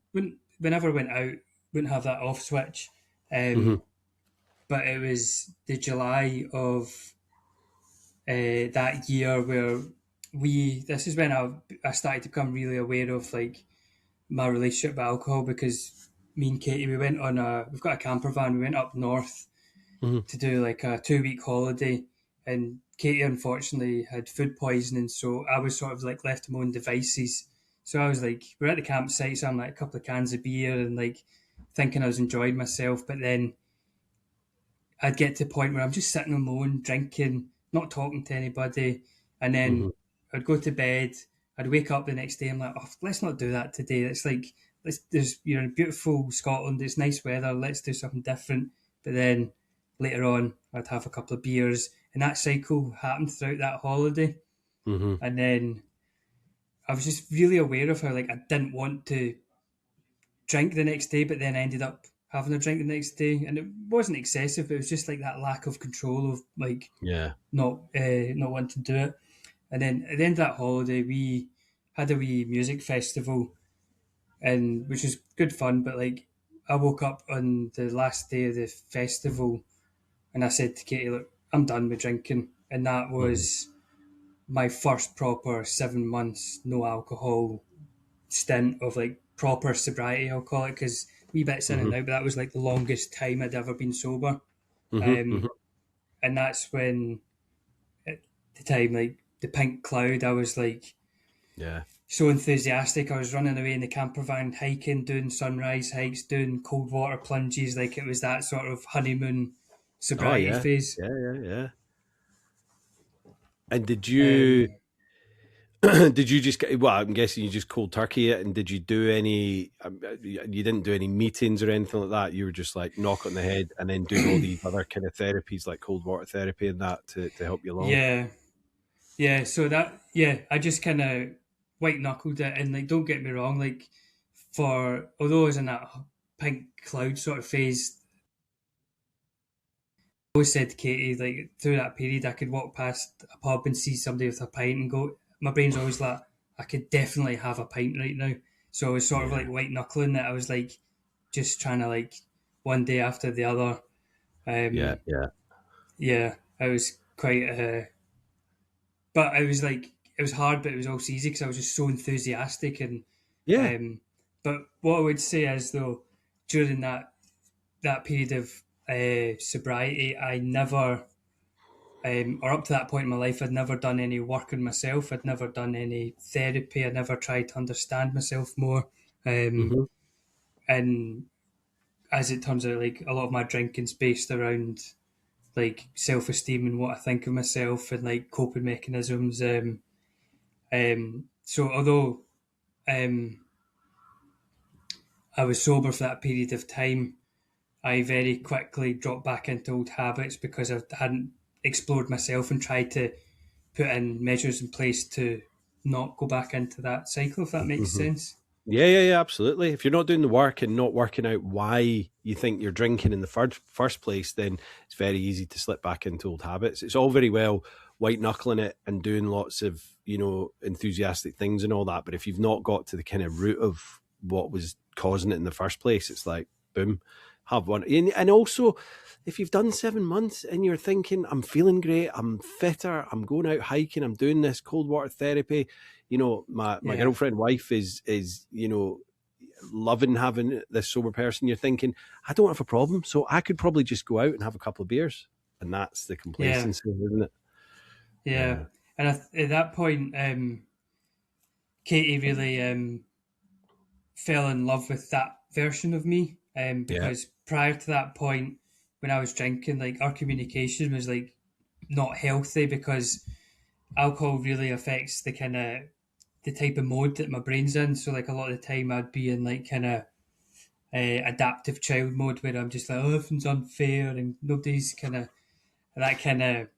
[SPEAKER 2] whenever I went out, wouldn't have that off switch. But it was the July of that year where this is when I started to become really aware of like my relationship with alcohol, because me and Katie, we've got a camper van, we went up north to do like a 2-week holiday, and Katie unfortunately had food poisoning, so I was sort of like left to my own devices. So I was like, we're at the campsite, so I'm like a couple of cans of beer and like thinking I was enjoying myself, but then I'd get to the point where I'm just sitting on my own, drinking, not talking to anybody, and then I'd go to bed. I'd wake up the next day. I'm like, oh, let's not do that today. It's like, there's, you know, beautiful Scotland. It's nice weather. Let's do something different. But then later on, I'd have a couple of beers, and that cycle happened throughout that holiday. And then I was just really aware of how like I didn't want to drink the next day, but then I ended up having a drink the next day, and it wasn't excessive. It was just like that lack of control of like not wanting to do it. And then at the end of that holiday, we had a wee music festival, and which was good fun. But like, I woke up on the last day of the festival, and I said to Katie, "Look, I'm done with drinking," and that was my first proper 7 months no alcohol stint of like proper sobriety, I'll call it, because wee bits in and out, but that was like the longest time I'd ever been sober. And that's when, at the time, like the pink cloud, I was like so enthusiastic. I was running away in the camper van, hiking, doing sunrise hikes, doing cold water plunges, like it was that sort of honeymoon sobriety phase.
[SPEAKER 3] Yeah. And did
[SPEAKER 2] Um,
[SPEAKER 3] did you just, well, I'm guessing you just cold turkey it, and did you do any, you didn't do any meetings or anything like that? You were just like knock on the head and then doing all these other kind of therapies like cold water therapy and that to help you along?
[SPEAKER 2] yeah. So I just kind of white knuckled it, and like, don't get me wrong, like, although I was in that pink cloud sort of phase, I always said to Katie, like, through that period, I could walk past a pub and see somebody with a pint and go, my brain's always like, I could definitely have a pint right now. So I was sort of like white knuckling it. I was like, just trying to, like, one day after the other. Yeah, I was quite, but I was like, it was hard, but it was also easy because I was just so enthusiastic. And
[SPEAKER 3] Yeah.
[SPEAKER 2] but what I would say is, though, during that period of sobriety, I never, or up to that point in my life, I'd never done any work on myself. I'd never done any therapy. I'd never tried to understand myself more.
[SPEAKER 3] Mhm.
[SPEAKER 2] And as it turns out, like, a lot of my drinking's based around like self-esteem and what I think of myself and like coping mechanisms. So although um, I was sober for that period of time, I very quickly dropped back into old habits because I hadn't explored myself and tried to put in measures in place to not go back into that cycle, if that makes
[SPEAKER 3] Mhm.
[SPEAKER 2] sense.
[SPEAKER 3] Yeah, absolutely. If you're not doing the work and not working out why you think you're drinking in the first place, then it's very easy to slip back into old habits. It's all very well white knuckling it and doing lots of, enthusiastic things and all that. But if you've not got to the kind of root of what was causing it in the first place, it's like, boom, have one. And also, if you've done 7 months and you're thinking, I'm feeling great, I'm fitter, I'm going out hiking, I'm doing this cold water therapy, my
[SPEAKER 2] Yeah.
[SPEAKER 3] girlfriend, wife is, loving having this sober person. You're thinking, I don't have a problem, so I could probably just go out and have a couple of beers. And that's the
[SPEAKER 2] Yeah.
[SPEAKER 3] complacency, isn't it?
[SPEAKER 2] Yeah. And at that point, Katie really fell in love with that version of me.
[SPEAKER 3] Yeah.
[SPEAKER 2] Because prior to that point, when I was drinking, like, our communication was like not healthy because alcohol really affects the type of mode that my brain's in. So like, a lot of the time I'd be in like kind of adaptive child mode where I'm just like, oh, everything's unfair and nobody's that kind of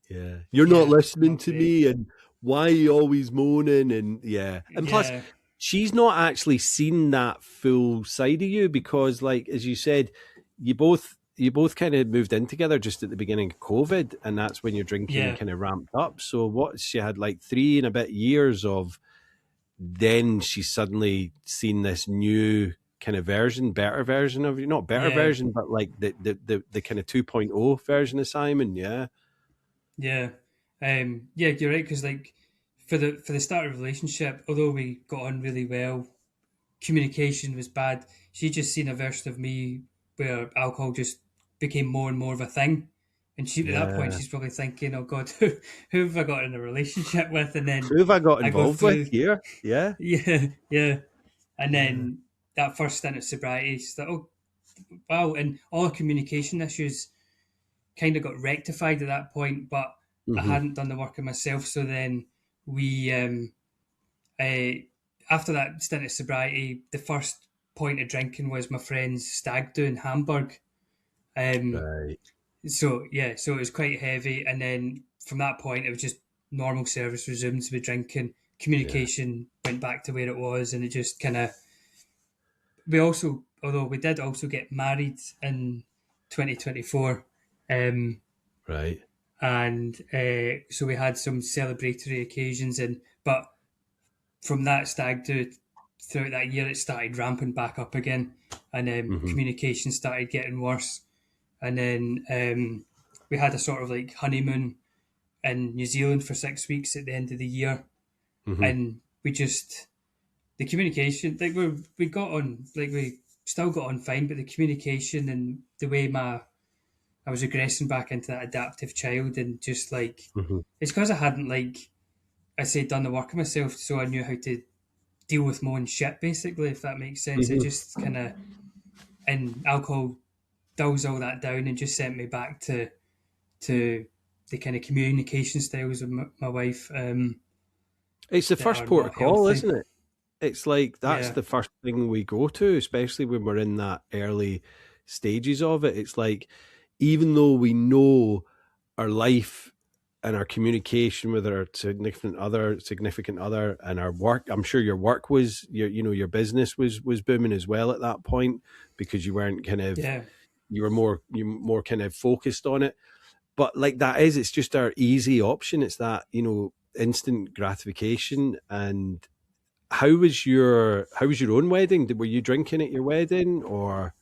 [SPEAKER 3] Yeah. You're not listening
[SPEAKER 2] not
[SPEAKER 3] to
[SPEAKER 2] great.
[SPEAKER 3] me, and why are you always moaning? And yeah. And plus,
[SPEAKER 2] Yeah,
[SPEAKER 3] she's not actually seen that full side of you because, like, as you said, you both kind of moved in together just at the beginning of COVID, and that's when your drinking
[SPEAKER 2] yeah,
[SPEAKER 3] kind of ramped up. So what, she had like 3 and a bit years of, then she's suddenly seen this new kind of better version of you, not better
[SPEAKER 2] yeah,
[SPEAKER 3] version, but like the kind of 2.0 version of Simon. Yeah.
[SPEAKER 2] yeah. Yeah, you're right, because like, for the start of the relationship, although we got on really well, communication was bad. She just seen a version of me where alcohol just became more and more of a thing. And she, at that point,
[SPEAKER 3] Yeah.
[SPEAKER 2] she's probably thinking, "Oh God, who have I got in a relationship with?" And then
[SPEAKER 3] Who have I got
[SPEAKER 2] I go
[SPEAKER 3] involved with
[SPEAKER 2] through,
[SPEAKER 3] here? Yeah.
[SPEAKER 2] yeah, yeah, and
[SPEAKER 3] Yeah.
[SPEAKER 2] then that first stint of sobriety, she's like, "Oh wow!" And all the communication issues kind of got rectified at that point, but I
[SPEAKER 3] Mm-hmm.
[SPEAKER 2] hadn't done the work on myself. So then we, uh, after that stint of sobriety, the first point of drinking was my friend's stag do in Hamburg. Um,
[SPEAKER 3] Right.
[SPEAKER 2] so yeah, so it was quite heavy, and then from that point, it was just normal service resumed with drinking.
[SPEAKER 3] Yeah.
[SPEAKER 2] Communication went back to where it was, and it just kind of. We also, although we did also get married in 2024,
[SPEAKER 3] Right.
[SPEAKER 2] and so we had some celebratory occasions, and but from that stag do throughout that year, it started ramping back up again, and
[SPEAKER 3] Mm-hmm.
[SPEAKER 2] communication started getting worse. And then we had a sort of like honeymoon in New Zealand for 6 weeks at the end of the year,
[SPEAKER 3] Mm-hmm.
[SPEAKER 2] and we just the communication, like, we got on, like, we still got on fine, but the communication and the way I was regressing back into that adaptive child, and just like,
[SPEAKER 3] Mm-hmm.
[SPEAKER 2] it's because I hadn't, like I say, done the work of myself, so I knew how to deal with my own shit, basically, if that makes sense. It
[SPEAKER 3] Mm-hmm.
[SPEAKER 2] just kind of, and alcohol dulls all that down and just sent me back to the kind of communication styles of my wife.
[SPEAKER 3] It's the
[SPEAKER 2] That
[SPEAKER 3] first
[SPEAKER 2] are
[SPEAKER 3] port
[SPEAKER 2] not
[SPEAKER 3] of call,
[SPEAKER 2] healthy.
[SPEAKER 3] isn't it? It's like that's
[SPEAKER 2] Yeah.
[SPEAKER 3] the first thing we go to, especially when we're in that early stages of it. It's like, even though we know our life and our communication with our significant other, and our work. I'm sure your work was your business was booming as well at that point, because you weren't kind of
[SPEAKER 2] Yeah.
[SPEAKER 3] you were more kind of focused on it. But like it's just our easy option. It's that, instant gratification. And how was your own wedding? Were you drinking at your wedding, or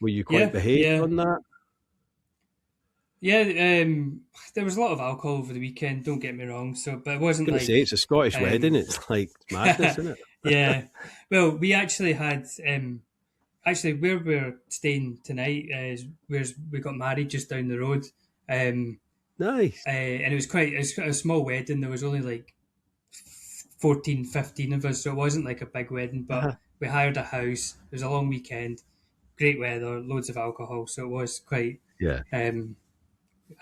[SPEAKER 3] were you quite
[SPEAKER 2] Yeah.
[SPEAKER 3] behaved
[SPEAKER 2] Yeah.
[SPEAKER 3] on that?
[SPEAKER 2] Yeah. There was a lot of alcohol over the weekend. Don't get me wrong. So, but it wasn't
[SPEAKER 3] Gonna say
[SPEAKER 2] like,
[SPEAKER 3] it's a Scottish
[SPEAKER 2] um,
[SPEAKER 3] wedding. It's like madness, isn't it?
[SPEAKER 2] yeah. Well, we actually had actually where we're staying tonight is where we got married just down the road.
[SPEAKER 3] Nice.
[SPEAKER 2] And it was quite a small wedding. There was only like 14, 15 of us, so it wasn't like a big wedding, but
[SPEAKER 3] Uh-huh.
[SPEAKER 2] we hired a house. It was a long weekend, great weather, loads of alcohol, so it was quite.
[SPEAKER 3] Yeah.
[SPEAKER 2] Um,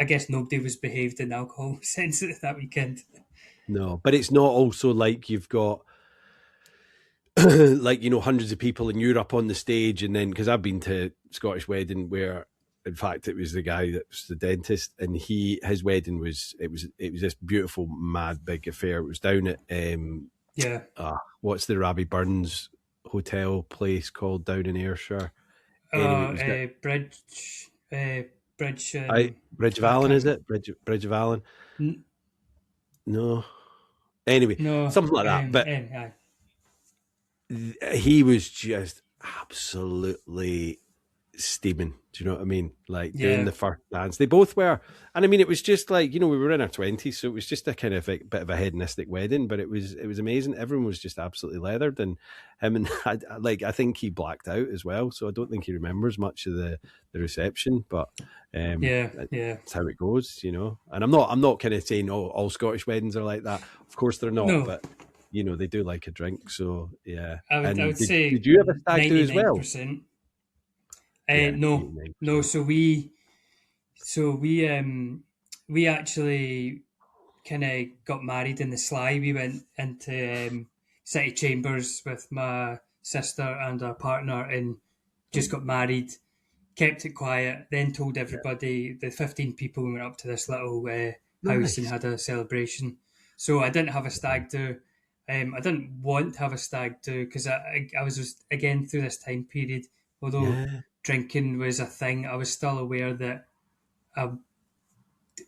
[SPEAKER 2] I guess nobody was behaved in the alcohol sense that weekend.
[SPEAKER 3] No, but it's not also like you've got like, hundreds of people and you're up on the stage, and then, because I've been to Scottish wedding where, in fact, it was the guy that was the dentist, and his wedding was this beautiful mad big affair. It was down at
[SPEAKER 2] Yeah.
[SPEAKER 3] what's the Rabbie Burns hotel place called down in Ayrshire? Anyway, it was
[SPEAKER 2] Bridge, Bridge,
[SPEAKER 3] Bridge of
[SPEAKER 2] I
[SPEAKER 3] Allen, is
[SPEAKER 2] can't.
[SPEAKER 3] it? Bridge of Allen?
[SPEAKER 2] N-
[SPEAKER 3] No. Anyway,
[SPEAKER 2] no,
[SPEAKER 3] something like that. But
[SPEAKER 2] aye.
[SPEAKER 3] he was just absolutely steaming. Do you know what I mean? Like doing
[SPEAKER 2] Yeah.
[SPEAKER 3] the first dance. They both were. And I mean, it was just like, we were in our 20s, so it was just a kind of bit of a hedonistic wedding, but it was amazing. Everyone was just absolutely leathered, and him and I think he blacked out as well, so I don't think he remembers much of the reception, but
[SPEAKER 2] Yeah.
[SPEAKER 3] that's how it goes, And I'm not kind of saying, oh, all Scottish weddings are like that. Of course they're not,
[SPEAKER 2] No,
[SPEAKER 3] but they do like a drink, so yeah.
[SPEAKER 2] I
[SPEAKER 3] And
[SPEAKER 2] would
[SPEAKER 3] did
[SPEAKER 2] say
[SPEAKER 3] you have a stag do as well?
[SPEAKER 2] 99%.
[SPEAKER 3] Yeah,
[SPEAKER 2] No,
[SPEAKER 3] 89%.
[SPEAKER 2] no. So we actually kind of got married in the sly. We went into City Chambers with my sister and our partner, and just got married. Kept it quiet. Then told everybody, the 15 people, we went up to this little house and
[SPEAKER 3] Nice.
[SPEAKER 2] had a celebration. So I didn't have a stag do. I didn't want to have a stag do because I was just, again, through this time period, although
[SPEAKER 3] Yeah.
[SPEAKER 2] drinking was a thing, I was still aware that I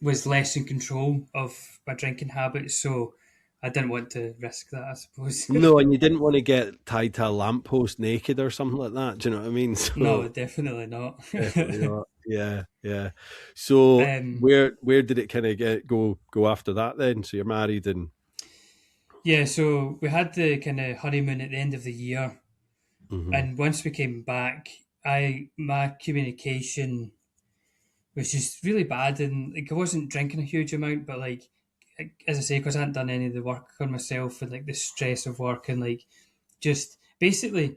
[SPEAKER 2] was less in control of my drinking habits. So I didn't want to risk that, I suppose.
[SPEAKER 3] No, and you didn't want to get tied to a lamppost naked or something like that. Do you know what I mean?
[SPEAKER 2] No,
[SPEAKER 3] So
[SPEAKER 2] definitely not.
[SPEAKER 3] definitely not. Yeah, yeah. So
[SPEAKER 2] um,
[SPEAKER 3] where did it kind of go after that then? So you're married and
[SPEAKER 2] yeah, so we had the kind of honeymoon at the end of the year.
[SPEAKER 3] Mhm.
[SPEAKER 2] And once we came back, my communication was just really bad, and like I wasn't drinking a huge amount, but like as I say, because I hadn't done any of the work on myself and like the stress of work and like just basically,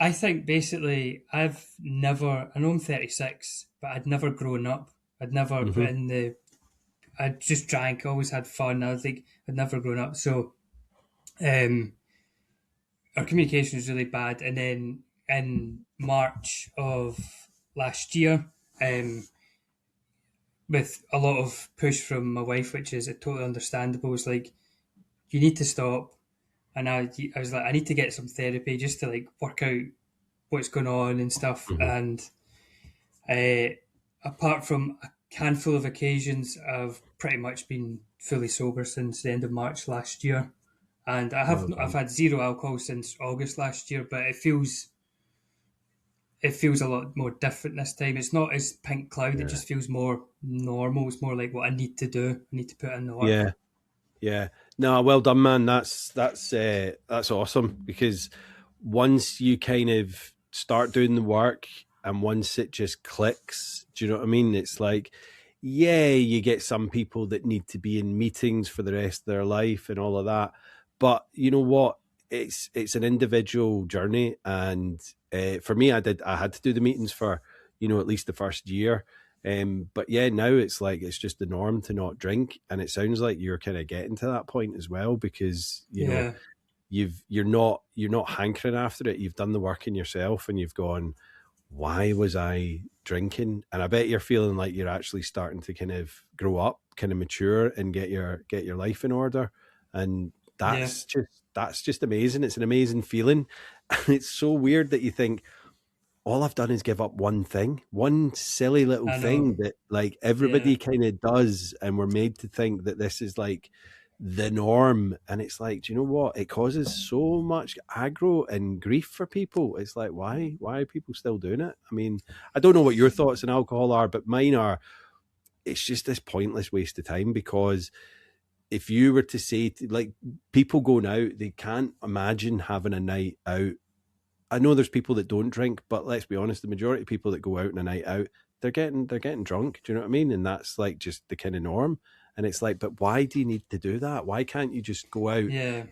[SPEAKER 2] I think basically I've never. I know I'm 36, but I'd never grown up. I'd never put
[SPEAKER 3] Mhm.
[SPEAKER 2] in the. I just drank, always had fun. I was like I'd never grown up, so um, our communication was really bad. And then in March of last year, um, with a lot of push from my wife, which is totally understandable, was like, you need to stop. And I was like, I need to get some therapy just to like work out what's going on and stuff.
[SPEAKER 3] Mhm.
[SPEAKER 2] And apart from a handful of occasions, I've pretty much been fully sober since the end of March last year. And
[SPEAKER 3] Well
[SPEAKER 2] I've
[SPEAKER 3] done.
[SPEAKER 2] had zero alcohol since August last year, but it feels a lot more different this time. It's not as pink cloud. It
[SPEAKER 3] Yeah.
[SPEAKER 2] just feels more normal. It's more like what I need to do. I need to put in the work.
[SPEAKER 3] Yeah. Yeah. No, well done, man. That's awesome, because once you kind of start doing the work and once it just clicks, do you know what I mean? It's like, yeah, you get some people that need to be in meetings for the rest of their life and all of that. But you know what? It's an individual journey. And for me, I had to do the meetings for, at least the first year. But yeah, now it's like it's just the norm to not drink, and it sounds like you're kind of getting to that point as well, because you're not hankering after it. You've done the work in yourself, and you've gone, why was I drinking? And I bet you're feeling like you're actually starting to kind of grow up, kind of mature, and get your life in order. And that's just amazing. It's an amazing feeling. And it's so weird that you think, all I've done is give up one thing, one silly little thing that like everybody kind of does. And we're made to think that this is like the norm. And it's like, do you know what? It causes so much aggro and grief for people. It's like, why are people still doing it? I mean, I don't know what your thoughts on alcohol are, but mine are, it's just this pointless waste of time. Because if you were to say, like, people going out, they can't imagine having a night out. I know there's people that don't drink, but let's be honest, the majority of people that go out on a night out, they're getting drunk. Do you know what I mean? And that's like just the kind of norm. And it's like, but why do you need to do that? Why can't you just go out,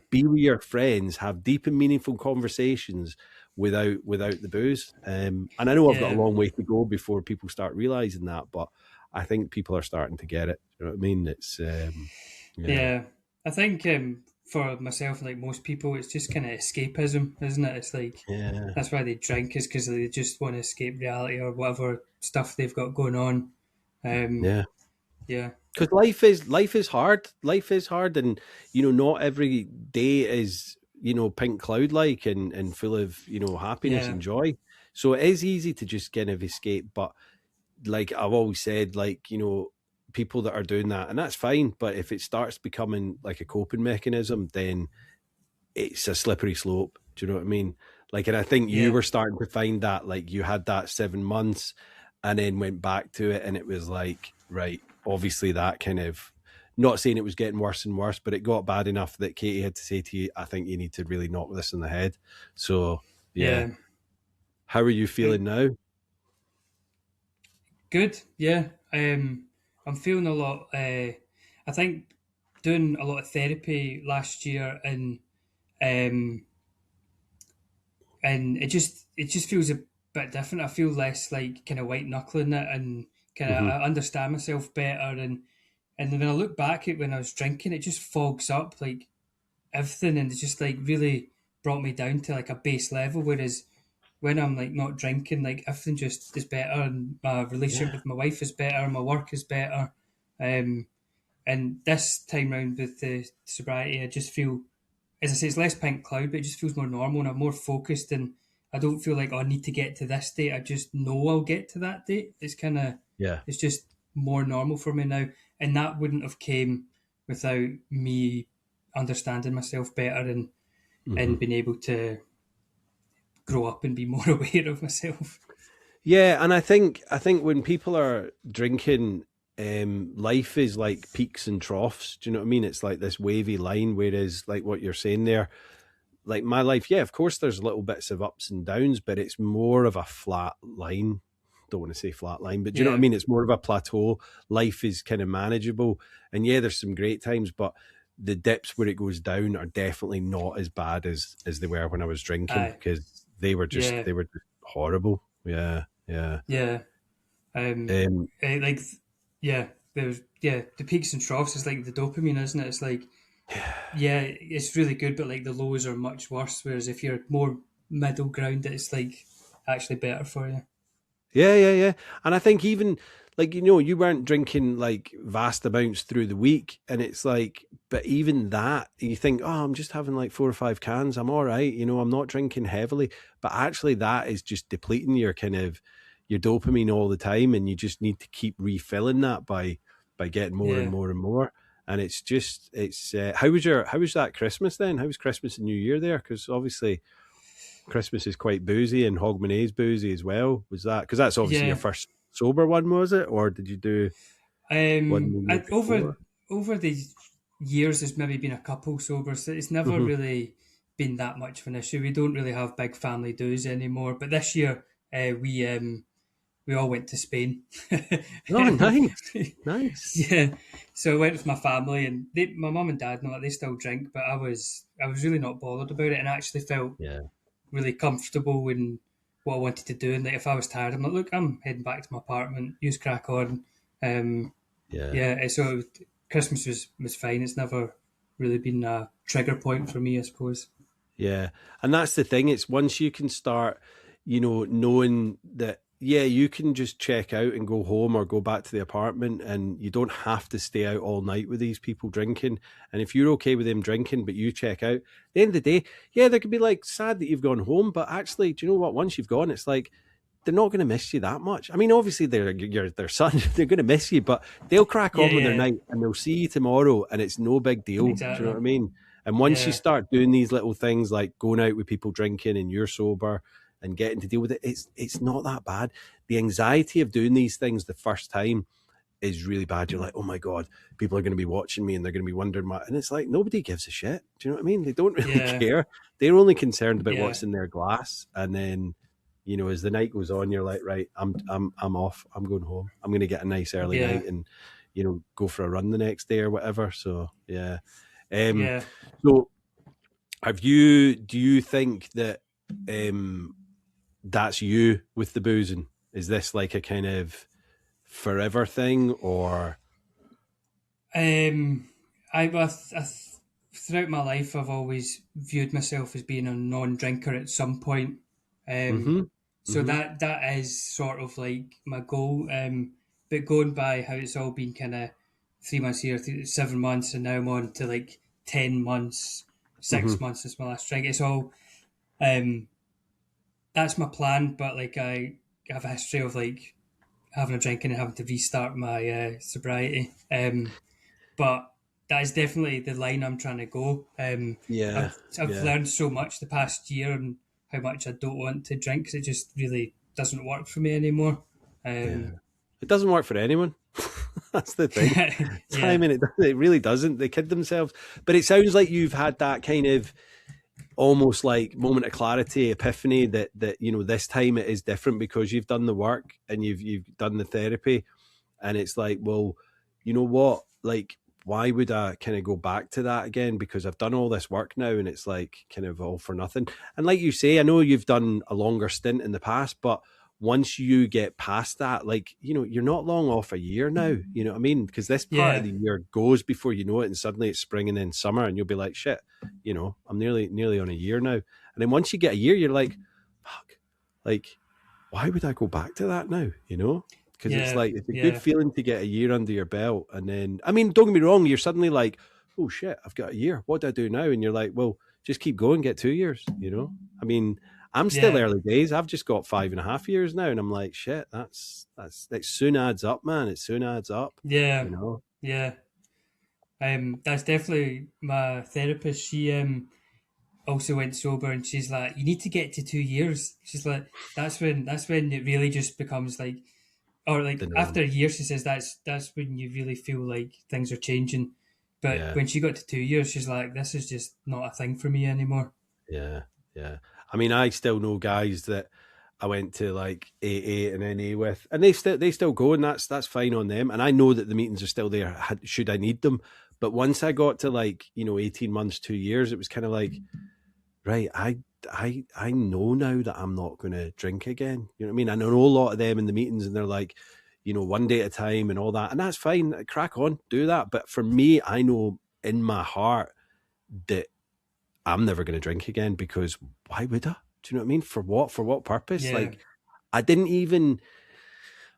[SPEAKER 3] be with your friends, have deep and meaningful conversations without the booze? And I know I've got a long way to go before people start realizing that, but I think people are starting to get it. You know what I mean? It's
[SPEAKER 2] I think for myself, like most people, it's just kind of escapism, isn't it? It's like that's why they drink, is because they just want to escape reality or whatever stuff they've got going on.
[SPEAKER 3] Because life is hard. Life is hard, and not every day is pink cloud like and full of happiness and joy. So it is easy to just kind of escape. But like I've always said, like people that are doing that, and that's fine, but if it starts becoming like a coping mechanism, then it's a slippery slope. Do you know what I mean? Like, and I think you were starting to find that, like, you had that 7 months and then went back to it, and it was like, right, obviously that kind of, not saying it was getting worse and worse, but it got bad enough that Katie had to say to you, I think you need to really knock this in the head. So how are you feeling now?
[SPEAKER 2] Good. I'm feeling a lot. I think doing a lot of therapy last year, and it just feels a bit different. I feel less like kind of white-knuckling it, and kind of I understand myself better. And then when I look back at when I was drinking, it just fogs up like everything, and it's just like really brought me down to like a base level. Whereas when I'm like not drinking, like everything just is better, and my relationship with my wife is better, my work is better. And this time round with the sobriety, I just feel, as I say, it's less pink cloud, but it just feels more normal, and I'm more focused, and I don't feel like, I need to get to this date. I just know I'll get to that date. It's kind of, it's just more normal for me now. And that wouldn't have came without me understanding myself better and being able to grow up and be more aware of myself.
[SPEAKER 3] Yeah, and I think when people are drinking, life is like peaks and troughs. Do you know what I mean? It's like this wavy line, whereas like what you're saying there, like my life, of course there's little bits of ups and downs, but it's more of a flat line. Don't want to say flat line, but do you know what I mean? It's more of a plateau. Life is kind of manageable, and there's some great times, but the dips where it goes down are definitely not as bad as they were when I was drinking, because they were just horrible. There's
[SPEAKER 2] the peaks and troughs is like the dopamine, isn't it? It's like it's really good, but like the lows are much worse, whereas if you're more middle ground, it's like actually better for you.
[SPEAKER 3] And I think even like, you weren't drinking like vast amounts through the week, and it's like, but even that, you think, oh, I'm just having like 4 or 5 cans, I'm all right, I'm not drinking heavily, but actually that is just depleting your kind of your dopamine all the time, and you just need to keep refilling that by getting more and more and more. And it's just, how was that Christmas then? How was Christmas and New Year there? Because obviously Christmas is quite boozy, and Hogmanay's boozy as well. Was that, because that's obviously your first sober one, was it? Or did you do one
[SPEAKER 2] over the years, there's maybe been a couple sober, so it's never really been that much of an issue. We don't really have big family do's anymore, but this year we all went to Spain.
[SPEAKER 3] Oh, nice.
[SPEAKER 2] Yeah, so I went with my family, and my mum and dad know that they still drink, but I was really not bothered about it, and I actually felt really comfortable and what I wanted to do. And like, if I was tired, I'm like, look, I'm heading back to my apartment. Use crack on.
[SPEAKER 3] Yeah.
[SPEAKER 2] Yeah. So Christmas was fine. It's never really been a trigger point for me, I suppose.
[SPEAKER 3] Yeah. And that's the thing. It's once you can start, knowing that, yeah, you can just check out and go home or go back to the apartment, and you don't have to stay out all night with these people drinking. And if you're okay with them drinking, but you check out, at the end of the day, yeah, they could be like sad that you've gone home. But actually, do you know what? Once you've gone, it's like, they're not going to miss you that much. I mean, obviously they're their son. They're going to miss you, but they'll crack
[SPEAKER 2] Yeah,
[SPEAKER 3] on with their
[SPEAKER 2] yeah,
[SPEAKER 3] night and they'll see you tomorrow, and it's no big deal. Do you know
[SPEAKER 2] exactly.
[SPEAKER 3] what I mean? And once you
[SPEAKER 2] Yeah,
[SPEAKER 3] start doing these little things like going out with people drinking and you're sober and getting to deal with it, it's not that bad. The anxiety of doing these things the first time is really bad. You're like, oh my God, people are going to be watching me and they're going to be wondering what. And it's like, nobody gives a shit. Do you know what I mean? They don't really
[SPEAKER 2] yeah,
[SPEAKER 3] care. They're only concerned about
[SPEAKER 2] yeah,
[SPEAKER 3] what's in their glass. And then, as the night goes on, you're like, right, I'm off. I'm going home. I'm going to get a nice early
[SPEAKER 2] yeah,
[SPEAKER 3] night and, go for a run the next day or whatever. So, yeah. Um,
[SPEAKER 2] yeah.
[SPEAKER 3] so do you think that that's you with the boozing? Is this like a kind of forever thing, or?
[SPEAKER 2] I throughout my life, I've always viewed myself as being a non-drinker at some point. Um,
[SPEAKER 3] Mm-hmm.
[SPEAKER 2] so
[SPEAKER 3] Mm-hmm.
[SPEAKER 2] that is sort of like my goal. But going by how it's all been kind of 3 months here, 7 months, and now I'm on to like 10 months,
[SPEAKER 3] Mm-hmm.
[SPEAKER 2] 6 months since my last drink. It's all um, that's my plan. But like I have a history of like having a drink and having to restart my sobriety. But that is definitely the line I'm trying to go.
[SPEAKER 3] Yeah.
[SPEAKER 2] I've
[SPEAKER 3] Yeah.
[SPEAKER 2] learned so much the past year and how much I don't want to drink because it just really doesn't work for me anymore.
[SPEAKER 3] Yeah.
[SPEAKER 2] Um,
[SPEAKER 3] It doesn't work for anyone. That's the thing.
[SPEAKER 2] yeah,
[SPEAKER 3] Timing, it really doesn't. They kid themselves. But it sounds like you've had that kind of almost like moment of clarity, epiphany that this time it is different because you've done the work and you've done the therapy, and it's like, well, you know what, like, why would I kind of go back to that again? Because I've done all this work now, and it's like kind of all for nothing. And like you say, I know you've done a longer stint in the past, but once you get past that, like, you're not long off a year now, you know what I mean? Because this part of
[SPEAKER 2] yeah,
[SPEAKER 3] the year goes before you know it, and suddenly it's spring and then summer, and you'll be like, shit, I'm nearly on a year now. And then once you get a year, you're like, fuck, like, why would I go back to that now? Because it's
[SPEAKER 2] yeah,
[SPEAKER 3] like, it's a good
[SPEAKER 2] yeah,
[SPEAKER 3] feeling to get a year under your belt. And then, I mean, don't get me wrong, you're suddenly like, oh shit, I've got a year. What do I do now? And you're like, well, just keep going, get 2 years. I mean, I'm still
[SPEAKER 2] yeah,
[SPEAKER 3] early days. I've just got 5.5 years now. And I'm like, shit, it soon adds up, man. It soon adds up,
[SPEAKER 2] yeah,
[SPEAKER 3] you know?
[SPEAKER 2] yeah. That's definitely my therapist. She also went sober, and she's like, "You need to get to 2 years." She's like, "That's when it really just becomes like." Or
[SPEAKER 3] The
[SPEAKER 2] like
[SPEAKER 3] norm.
[SPEAKER 2] after a year, she says that's when you really feel like things are changing. But
[SPEAKER 3] Yeah.
[SPEAKER 2] when she got to 2 years, she's like, this is just not a thing for me anymore.
[SPEAKER 3] Yeah, yeah. I mean, I still know guys that I went to like AA and NA with, and they still go, and that's fine on them. And I know that the meetings are still there should I need them. But once I got to like 18 months, 2 years, it was kind of like, right, I know now that I'm not going to drink again. You know what I mean? I know a lot of them in the meetings, and they're like, one day at a time and all that, and that's fine. Crack on, do that. But for me, I know in my heart that I'm never going to drink again, because why would I? Do you know what I mean? For what? For what purpose?
[SPEAKER 2] Yeah,
[SPEAKER 3] Like, I didn't even,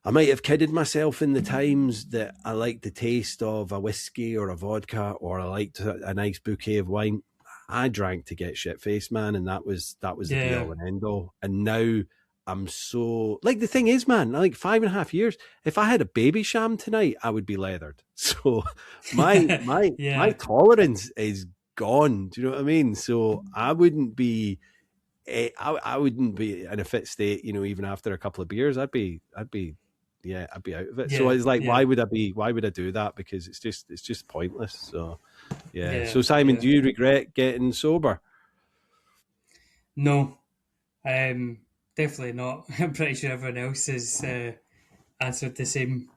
[SPEAKER 3] I might have kidded myself in the times that I liked the taste of a whiskey or a vodka, or I liked a nice bouquet of wine. I drank to get shit faced, man. And that was the be
[SPEAKER 2] yeah,
[SPEAKER 3] all and end all. And now I'm so, like, the thing is, man, like 5.5 years, if I had a baby sham tonight, I would be leathered. So my
[SPEAKER 2] yeah,
[SPEAKER 3] tolerance is gone. Do you know what I mean? So I wouldn't be in a fit state, even after a couple of beers. I'd be out of it. So
[SPEAKER 2] yeah,
[SPEAKER 3] it's like,
[SPEAKER 2] yeah,
[SPEAKER 3] why would I do that? Because it's just pointless. So yeah.
[SPEAKER 2] yeah,
[SPEAKER 3] So Simon,
[SPEAKER 2] yeah.
[SPEAKER 3] do you regret getting sober?
[SPEAKER 2] No, um, definitely not. I'm pretty sure everyone else has answered the same.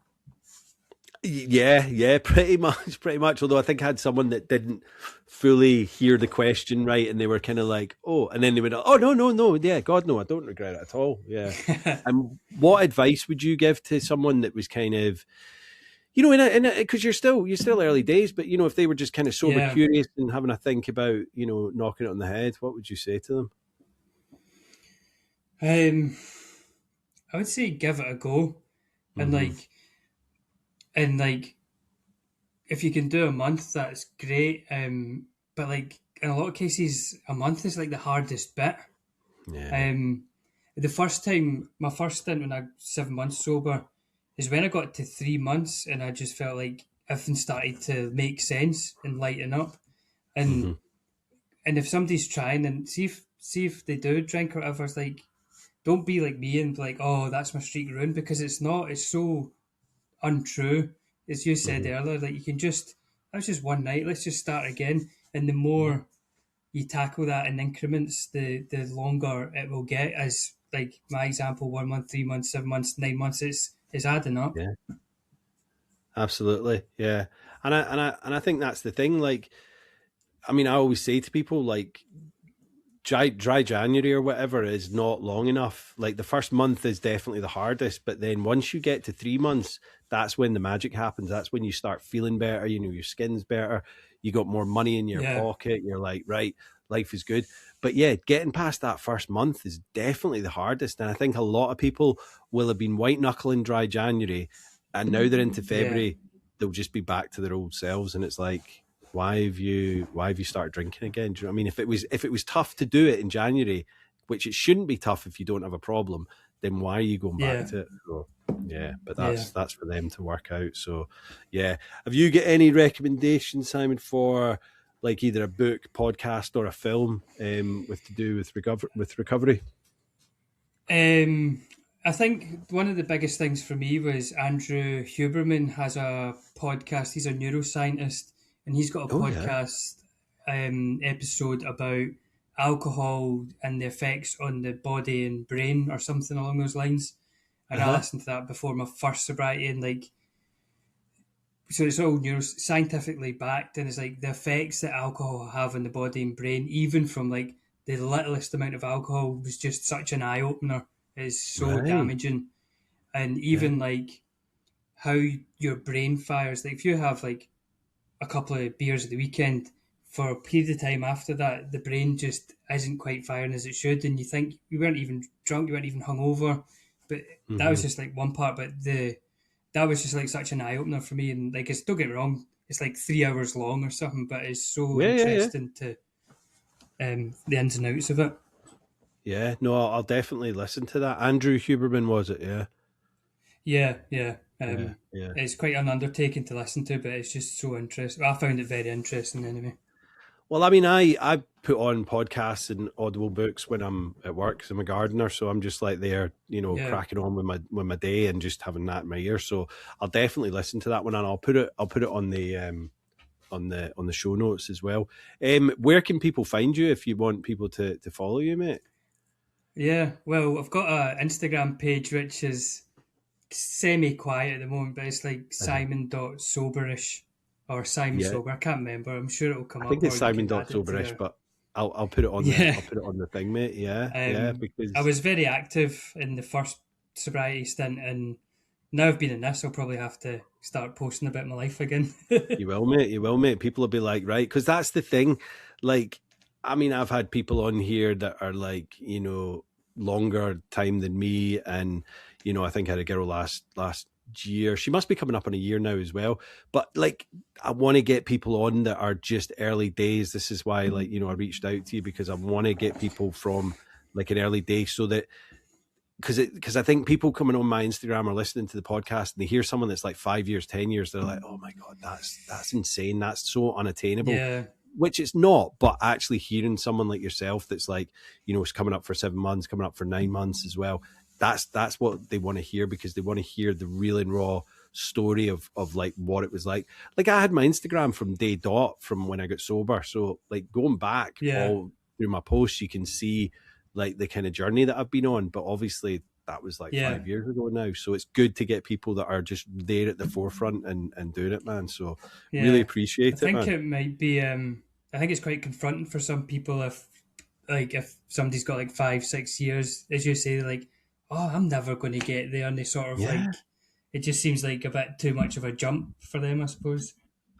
[SPEAKER 3] Yeah, pretty much. Although I think I had someone that didn't fully hear the question right, and they were kind of like, "Oh," and then they went, "Oh, no, yeah, God, no, I don't regret it at all." Yeah. And what advice would you give to someone that was kind of, because you're still early days, but if they were just kind of sober
[SPEAKER 2] Yeah.
[SPEAKER 3] curious and having a think about, knocking it on the head, what would you say to them?
[SPEAKER 2] I would say give it a go, and
[SPEAKER 3] Mhm.
[SPEAKER 2] like if you can do a month, that's great. But like in a lot of cases, a month is like the hardest bit.
[SPEAKER 3] Yeah.
[SPEAKER 2] Um, my first stint when I was 7 months sober is when I got to 3 months, and I just felt like everything started to make sense and lighten up. And
[SPEAKER 3] Mhm.
[SPEAKER 2] and if somebody's trying, and see if they do drink or whatever, it's like don't be like me and be like, oh, that's my streak ruined, because it's not. It's so untrue. As you said
[SPEAKER 3] Mhm.
[SPEAKER 2] earlier, like you can just that's just one night. Let's just start again. And the
[SPEAKER 3] Yeah.
[SPEAKER 2] more you tackle that in increments, the longer it will get. As like my example, 1 month, 3 months, 7 months, 9 months, is adding up.
[SPEAKER 3] Yeah. Absolutely. Yeah. And I think that's the thing. Like, I mean, I always say to people, like, dry January or whatever is not long enough. Like the first month is definitely the hardest, but then once you get to 3 months, that's when the magic happens. That's when you start feeling better. Your skin's better. You got more money in your
[SPEAKER 2] Yeah,
[SPEAKER 3] pocket. You're like, right, life is good. But yeah, getting past that first month is definitely the hardest. And I think a lot of people will have been white knuckling dry January, and now they're into
[SPEAKER 2] yeah,
[SPEAKER 3] February, they'll just be back to their old selves. And it's like, why have you started drinking again? Do you know what I mean? If it was tough to do it in January, which it shouldn't be tough if you don't have a problem, then why are you going back
[SPEAKER 2] yeah,
[SPEAKER 3] to it? So, yeah, but
[SPEAKER 2] yeah.
[SPEAKER 3] that's for them to work out. So yeah. Have you got any recommendations, Simon, for like either a book, podcast, or a film with to do with recovery?
[SPEAKER 2] Um, I think one of the biggest things for me was Andrew Huberman has a podcast. He's a neuroscientist, and he's got a
[SPEAKER 3] Oh yeah.
[SPEAKER 2] podcast episode about alcohol and the effects on the body and brain, or something along those lines. And I
[SPEAKER 3] Uh-huh.
[SPEAKER 2] listened to that before my first sobriety, and like, so it's all scientifically backed, and it's like the effects that alcohol have on the body and brain, even from like the littlest amount of alcohol, was just such an eye opener. It's so
[SPEAKER 3] Right.
[SPEAKER 2] damaging, and
[SPEAKER 3] Yeah.
[SPEAKER 2] even like how your brain fires. Like if you have like a couple of beers at the weekend, for a period of time after that, the brain just isn't quite firing as it should, and you think you weren't even drunk, you weren't even hungover, but that was
[SPEAKER 3] Hmm.
[SPEAKER 2] just like one part. But the that was just like such an eye opener for me, and like it's don't get me wrong, it's like 3 hours long or something, but it's so
[SPEAKER 3] Yeah.
[SPEAKER 2] interesting to the ins and outs of it.
[SPEAKER 3] Yeah. No, I'll definitely listen to that. Andrew Huberman, was it? Yeah.
[SPEAKER 2] Yeah, yeah.
[SPEAKER 3] Yeah. Yeah.
[SPEAKER 2] It's quite an undertaking to listen to, but it's just so interesting. I found it very interesting anyway.
[SPEAKER 3] Well, I mean, I put on podcasts and audible books when I'm at work because I'm a gardener, so I'm just like there,
[SPEAKER 2] Yeah,
[SPEAKER 3] cracking on with my day and just having that in my ear. So I'll definitely listen to that one, and I'll put it on the show notes as well. Where can people find you if you want people to follow you, mate?
[SPEAKER 2] yeah. Well, I've got a Instagram page which is semi-quiet at the moment, but it's like
[SPEAKER 3] Uh-huh.
[SPEAKER 2] Simon.soberish or Simon
[SPEAKER 3] Yeah,
[SPEAKER 2] Sober. I can't remember. I'm sure it'll
[SPEAKER 3] I
[SPEAKER 2] come
[SPEAKER 3] think
[SPEAKER 2] up,
[SPEAKER 3] it's
[SPEAKER 2] or you
[SPEAKER 3] Simon
[SPEAKER 2] can add it to
[SPEAKER 3] Soberish,
[SPEAKER 2] the.
[SPEAKER 3] but I'll put it on the
[SPEAKER 2] Yeah.
[SPEAKER 3] I'll put it on the thing, mate. Yeah,
[SPEAKER 2] I
[SPEAKER 3] because
[SPEAKER 2] was very active in the first sobriety stint, and now I've been in this, I'll probably have to start posting about my life again.
[SPEAKER 3] you will, mate. You will, mate. People will be like, right, because that's the thing. Like, I mean, I've had people on here that are like, longer time than me, and I think I had a girl last year. She must be coming up on a year now as well. But like, I want to get people on that are just early days. This is why, like, I reached out to you because I want to get people from like an early day so that because I think people coming on my Instagram or listening to the podcast and they hear someone that's like 5 years, 10 years, they're like, "Oh my god, that's insane. That's so unattainable."
[SPEAKER 2] Yeah,
[SPEAKER 3] Which it's not, but actually hearing someone like yourself that's like, it's coming up for 7 months, coming up for 9 months as well. That's what they want to hear because they want to hear the real and raw story of like what it was like. Like I had my Instagram from day dot from when I got sober. So like going back
[SPEAKER 2] yeah,
[SPEAKER 3] all through my posts, you can see like the kind of journey that I've been on. But obviously that was like
[SPEAKER 2] Yeah.
[SPEAKER 3] 5 years ago now. So it's good to get people that are just there at the forefront and doing it, man. So
[SPEAKER 2] Yeah.
[SPEAKER 3] really
[SPEAKER 2] I
[SPEAKER 3] appreciate it,
[SPEAKER 2] think
[SPEAKER 3] man.
[SPEAKER 2] it might be. I think it's quite confronting for some people if somebody's got like 5, 6 years, as you say, like, oh, I'm never going to get there, and they sort of
[SPEAKER 3] Yeah.
[SPEAKER 2] like, it just seems like a bit too much of a jump for them, I suppose.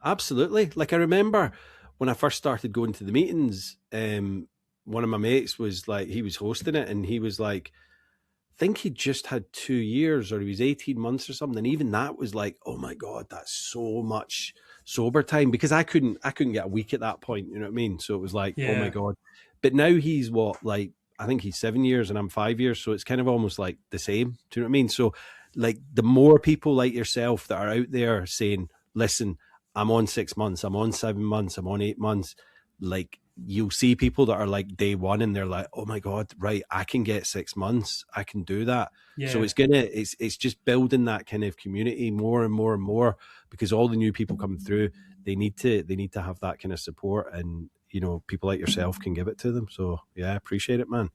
[SPEAKER 3] Absolutely. Like I remember when I first started going to the meetings, one of my mates was like, he was hosting it, and he was like, I think he just had 2 years, or he was 18 months or something. And even that was like, oh my God, that's so much sober time, because I couldn't get a week at that point. You know what I mean? So it was like, oh my
[SPEAKER 2] Yeah.
[SPEAKER 3] God. But now he's what, like, I think he's 7 years and I'm 5 years. So it's kind of almost like the same. Do you know what I mean? So like the more people like yourself that are out there saying, listen, I'm on 6 months, I'm on 7 months, I'm on 8 months, like you'll see people that are like day one and they're like, oh my God, right, I can get 6 months, I can do that.
[SPEAKER 2] Yeah.
[SPEAKER 3] So it's just building that kind of community more and more and more, because all the new people coming through, they need to have that kind of support, and you know, people like yourself can give it to them. So yeah, I appreciate it, man.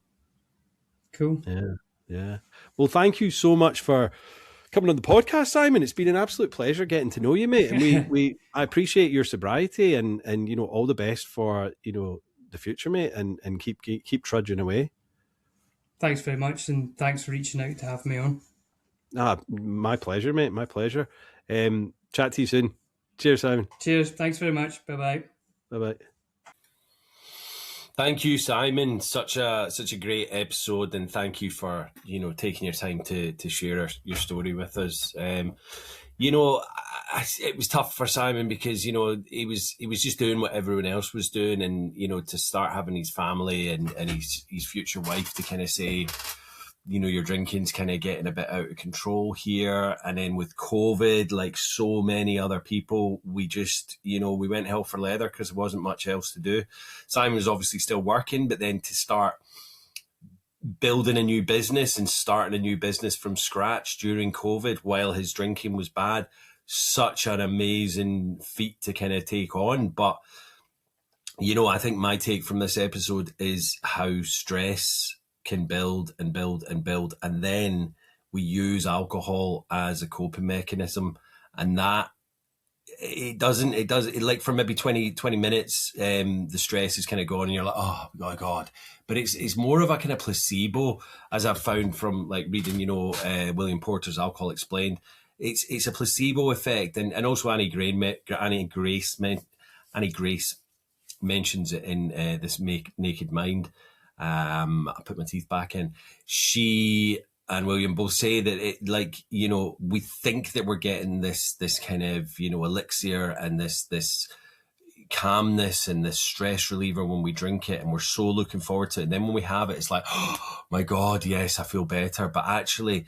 [SPEAKER 2] Cool.
[SPEAKER 3] Yeah. Well, thank you so much for coming on the podcast, Simon. It's been an absolute pleasure getting to know you, mate. And I appreciate your sobriety, and you know, all the best for, you know, the future, mate, and keep trudging away.
[SPEAKER 2] Thanks very much, and thanks for reaching out to have me on.
[SPEAKER 3] My pleasure, mate. My pleasure. Chat to you soon. Cheers, Simon.
[SPEAKER 2] Cheers. Thanks very much. Bye-bye.
[SPEAKER 3] Bye-bye.
[SPEAKER 1] Thank you, Simon. Such a great episode, and thank you for, you know, taking your time to share your story with us. You know, it was tough for Simon because, you know, he was just doing what everyone else was doing, and you know, to start having his family and his future wife to kind of say, you know, your drinking's kind of getting a bit out of control here. And then with COVID, like so many other people, we just, you know, we went hell for leather because there wasn't much else to do. Simon was obviously still working, but then to start building a new business and starting a new business from scratch during COVID while his drinking was bad, such an amazing feat to kind of take on. But, you know, I think my take from this episode is how stress can build and build and build, and then we use alcohol as a coping mechanism, and that it does like for maybe 20 minutes the stress is kind of gone and you're like, oh my God, but it's more of a kind of placebo, as I've found from like reading, you know, William Porter's Alcohol Explained. It's a placebo effect, and also Annie Grace mentions it in this Naked Mind. I put my teeth back in. She and William both say that it, like, you know, we think that we're getting this kind of, you know, elixir and this calmness and this stress reliever when we drink it, and we're so looking forward to it. And then when we have it, it's like, oh my God, yes, I feel better. But actually,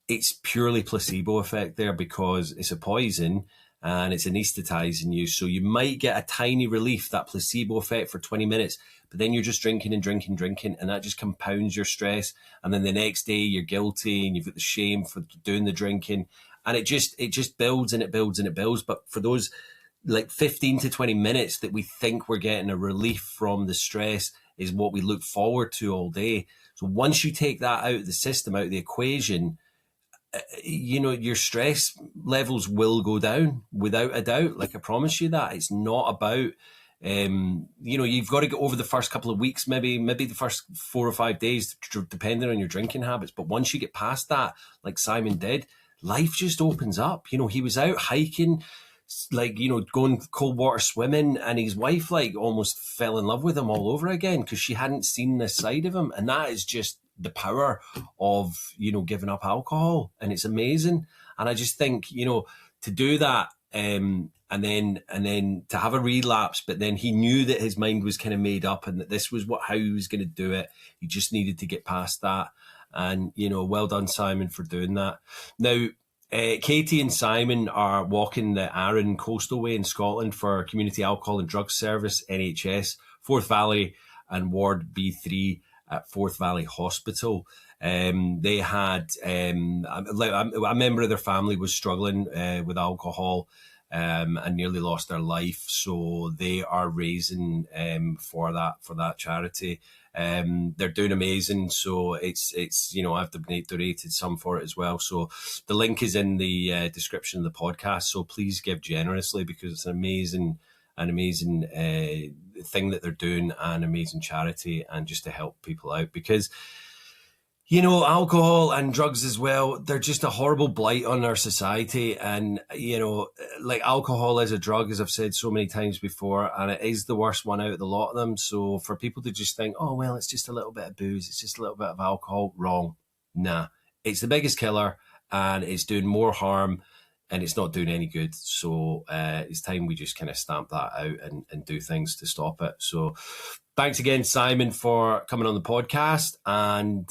[SPEAKER 1] it's purely placebo effect there, because it's a poison and it's anesthetizing you. So you might get a tiny relief, that placebo effect for 20 minutes, but then you're just drinking and drinking, and that just compounds your stress. And then the next day you're guilty and you've got the shame for doing the drinking, and it just builds and it builds and it builds. But for those like 15 to 20 minutes that we think we're getting a relief from the stress is what we look forward to all day. So once you take that out of the system, out of the equation, you know, your stress levels will go down without a doubt. Like, I promise you that. It's not about, you know, you've got to get over the first couple of weeks, maybe the first 4 or 5 days, depending on your drinking habits. But once you get past that, like Simon did, life just opens up. You know, he was out hiking, like, you know, going cold water swimming, and his wife like almost fell in love with him all over again because she hadn't seen this side of him. And that is just the power of, you know, giving up alcohol, and it's amazing. And I just think, you know, to do that, and then to have a relapse, but then he knew that his mind was kind of made up and that this was how he was going to do it. He just needed to get past that. And, you know, well done, Simon, for doing that. Now, Katie and Simon are walking the Arran Coastal Way in Scotland for Community Alcohol and Drugs Service, NHS, Forth Valley and Ward B3 at Forth Valley Hospital. They had a member of their family was struggling with alcohol, and nearly lost their life. So they are raising for that charity. They're doing amazing. So it's I've donated some for it as well. So the link is in the description of the podcast. So please give generously, because it's an amazing thing that they're doing, an amazing charity, and just to help people out, because alcohol and drugs as well, they're just a horrible blight on our society. And, like alcohol is a drug, as I've said so many times before, and it is the worst one out of the lot of them. So for people to just think, oh, well, it's just a little bit of booze, it's just a little bit of alcohol, wrong. Nah, it's the biggest killer, and it's doing more harm, and it's not doing any good. So it's time we just kind of stamp that out and do things to stop it. So thanks again, Simon, for coming on the podcast. And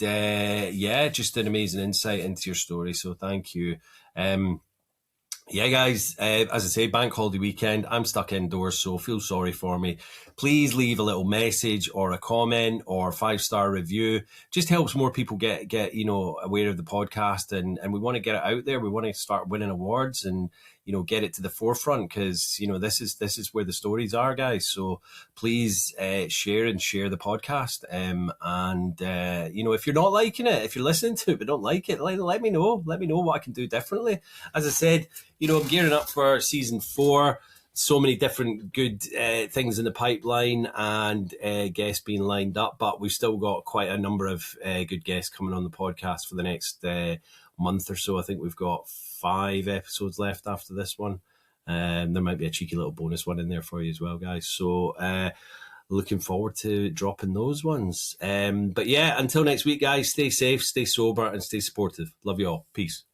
[SPEAKER 1] just an amazing insight into your story. So thank you. Guys, as I say, bank holiday weekend, I'm stuck indoors, so feel sorry for me. Please leave a little message or a comment or 5-star review. Just helps more people get aware of the podcast, and we want to get it out there. We want to start winning awards and get it to the forefront, because this is where the stories are, guys. So please share the podcast, and if you're not liking it, if you're listening to it but don't like it, let me know what I can do differently. As I said, I'm gearing up for season 4. So many different good things in the pipeline, and guests being lined up, but we've still got quite a number of good guests coming on the podcast for the next month or so. I think we've got 5 episodes left after this one. There might be a cheeky little bonus one in there for you as well, guys. So looking forward to dropping those ones. But until next week, guys, stay safe, stay sober, and stay supportive. Love you all. Peace.